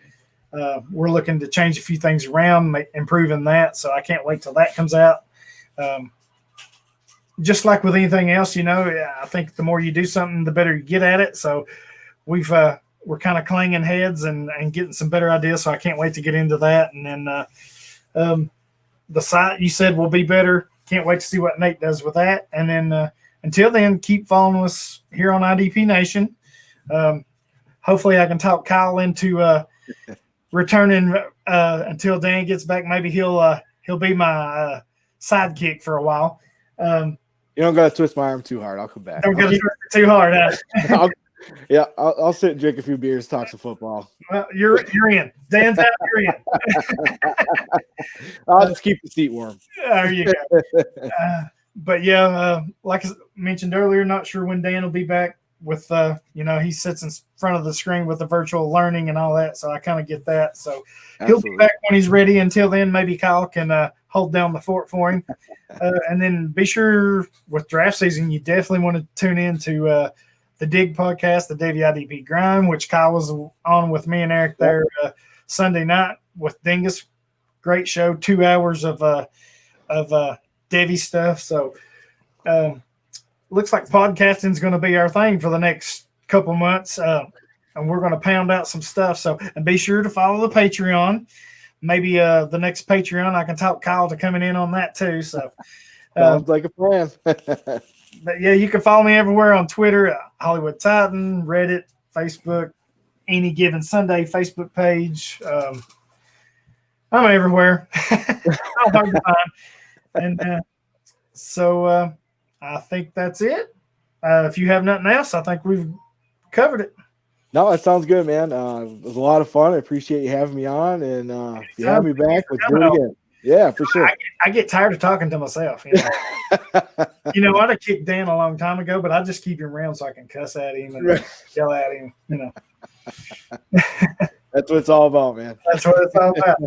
We're looking to change a few things around, improving that, so I can't wait till that comes out. Just like with anything else, you know, I think the more you do something, the better you get at it. So we're kind of clanging heads and getting some better ideas, so I can't wait to get into that. And then the site you said will be better. Can't wait to see what Nate does with that. And then until then, keep following us here on IDP Nation. Hopefully I can talk Kyle into returning until Dan gets back. Maybe he'll be my sidekick for a while. You don't got to twist my arm too hard. I'll come back. Don't got to twist it too hard. Huh? I'll sit and drink a few beers, talk some football. Well, you're in. Dan's out. You're in. I'll just keep the seat warm. There you go. But yeah, like I mentioned earlier, not sure when Dan will be back with, he sits in front of the screen with the virtual learning and all that. So I kind of get that. So he'll be back when he's ready. Until then, maybe Kyle can hold down the fort for him. And then be sure with draft season, you definitely want to tune in to the Dig podcast, the WIDP Grind, which Kyle was on with me and Eric there Sunday night with Dingus. Great show, 2 hours of Devy stuff. So looks like podcasting is going to be our thing for the next couple months, and we're going to pound out some stuff. So, and be sure to follow the Patreon. Maybe the next Patreon, I can talk Kyle to coming in on that too. So, sounds like a plan. But yeah, you can follow me everywhere on Twitter, Hollywood Titan, Reddit, Facebook, Any Given Sunday Facebook page. I'm everywhere. I'm hard to find. And so I think that's it. If you have nothing else, I think we've covered it. No, that sounds good, man. It was a lot of fun. I appreciate you having me on, and if you have me back, let's do it again. Yeah, for sure. I get tired of talking to myself. I'd have kicked Dan a long time ago, but I just keep him around so I can cuss at him and yell at him. That's what it's all about, man. That's what it's all about.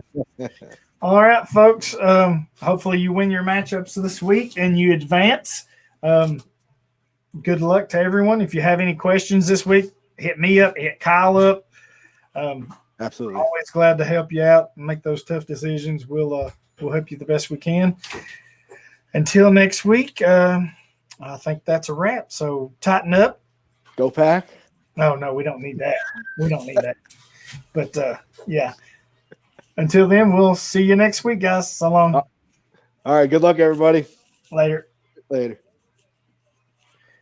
All right, folks. Hopefully you win your matchups this week and you advance. Good luck to everyone. If you have any questions this week, hit me up, hit Kyle up. Absolutely. Always glad to help you out and make those tough decisions. We'll help you the best we can. Until next week, I think that's a wrap. So tighten up. Go Pack. No, we don't need that. We don't need that. But yeah. Until then, we'll see you next week, guys. So long. All right. Good luck, everybody. Later. Later.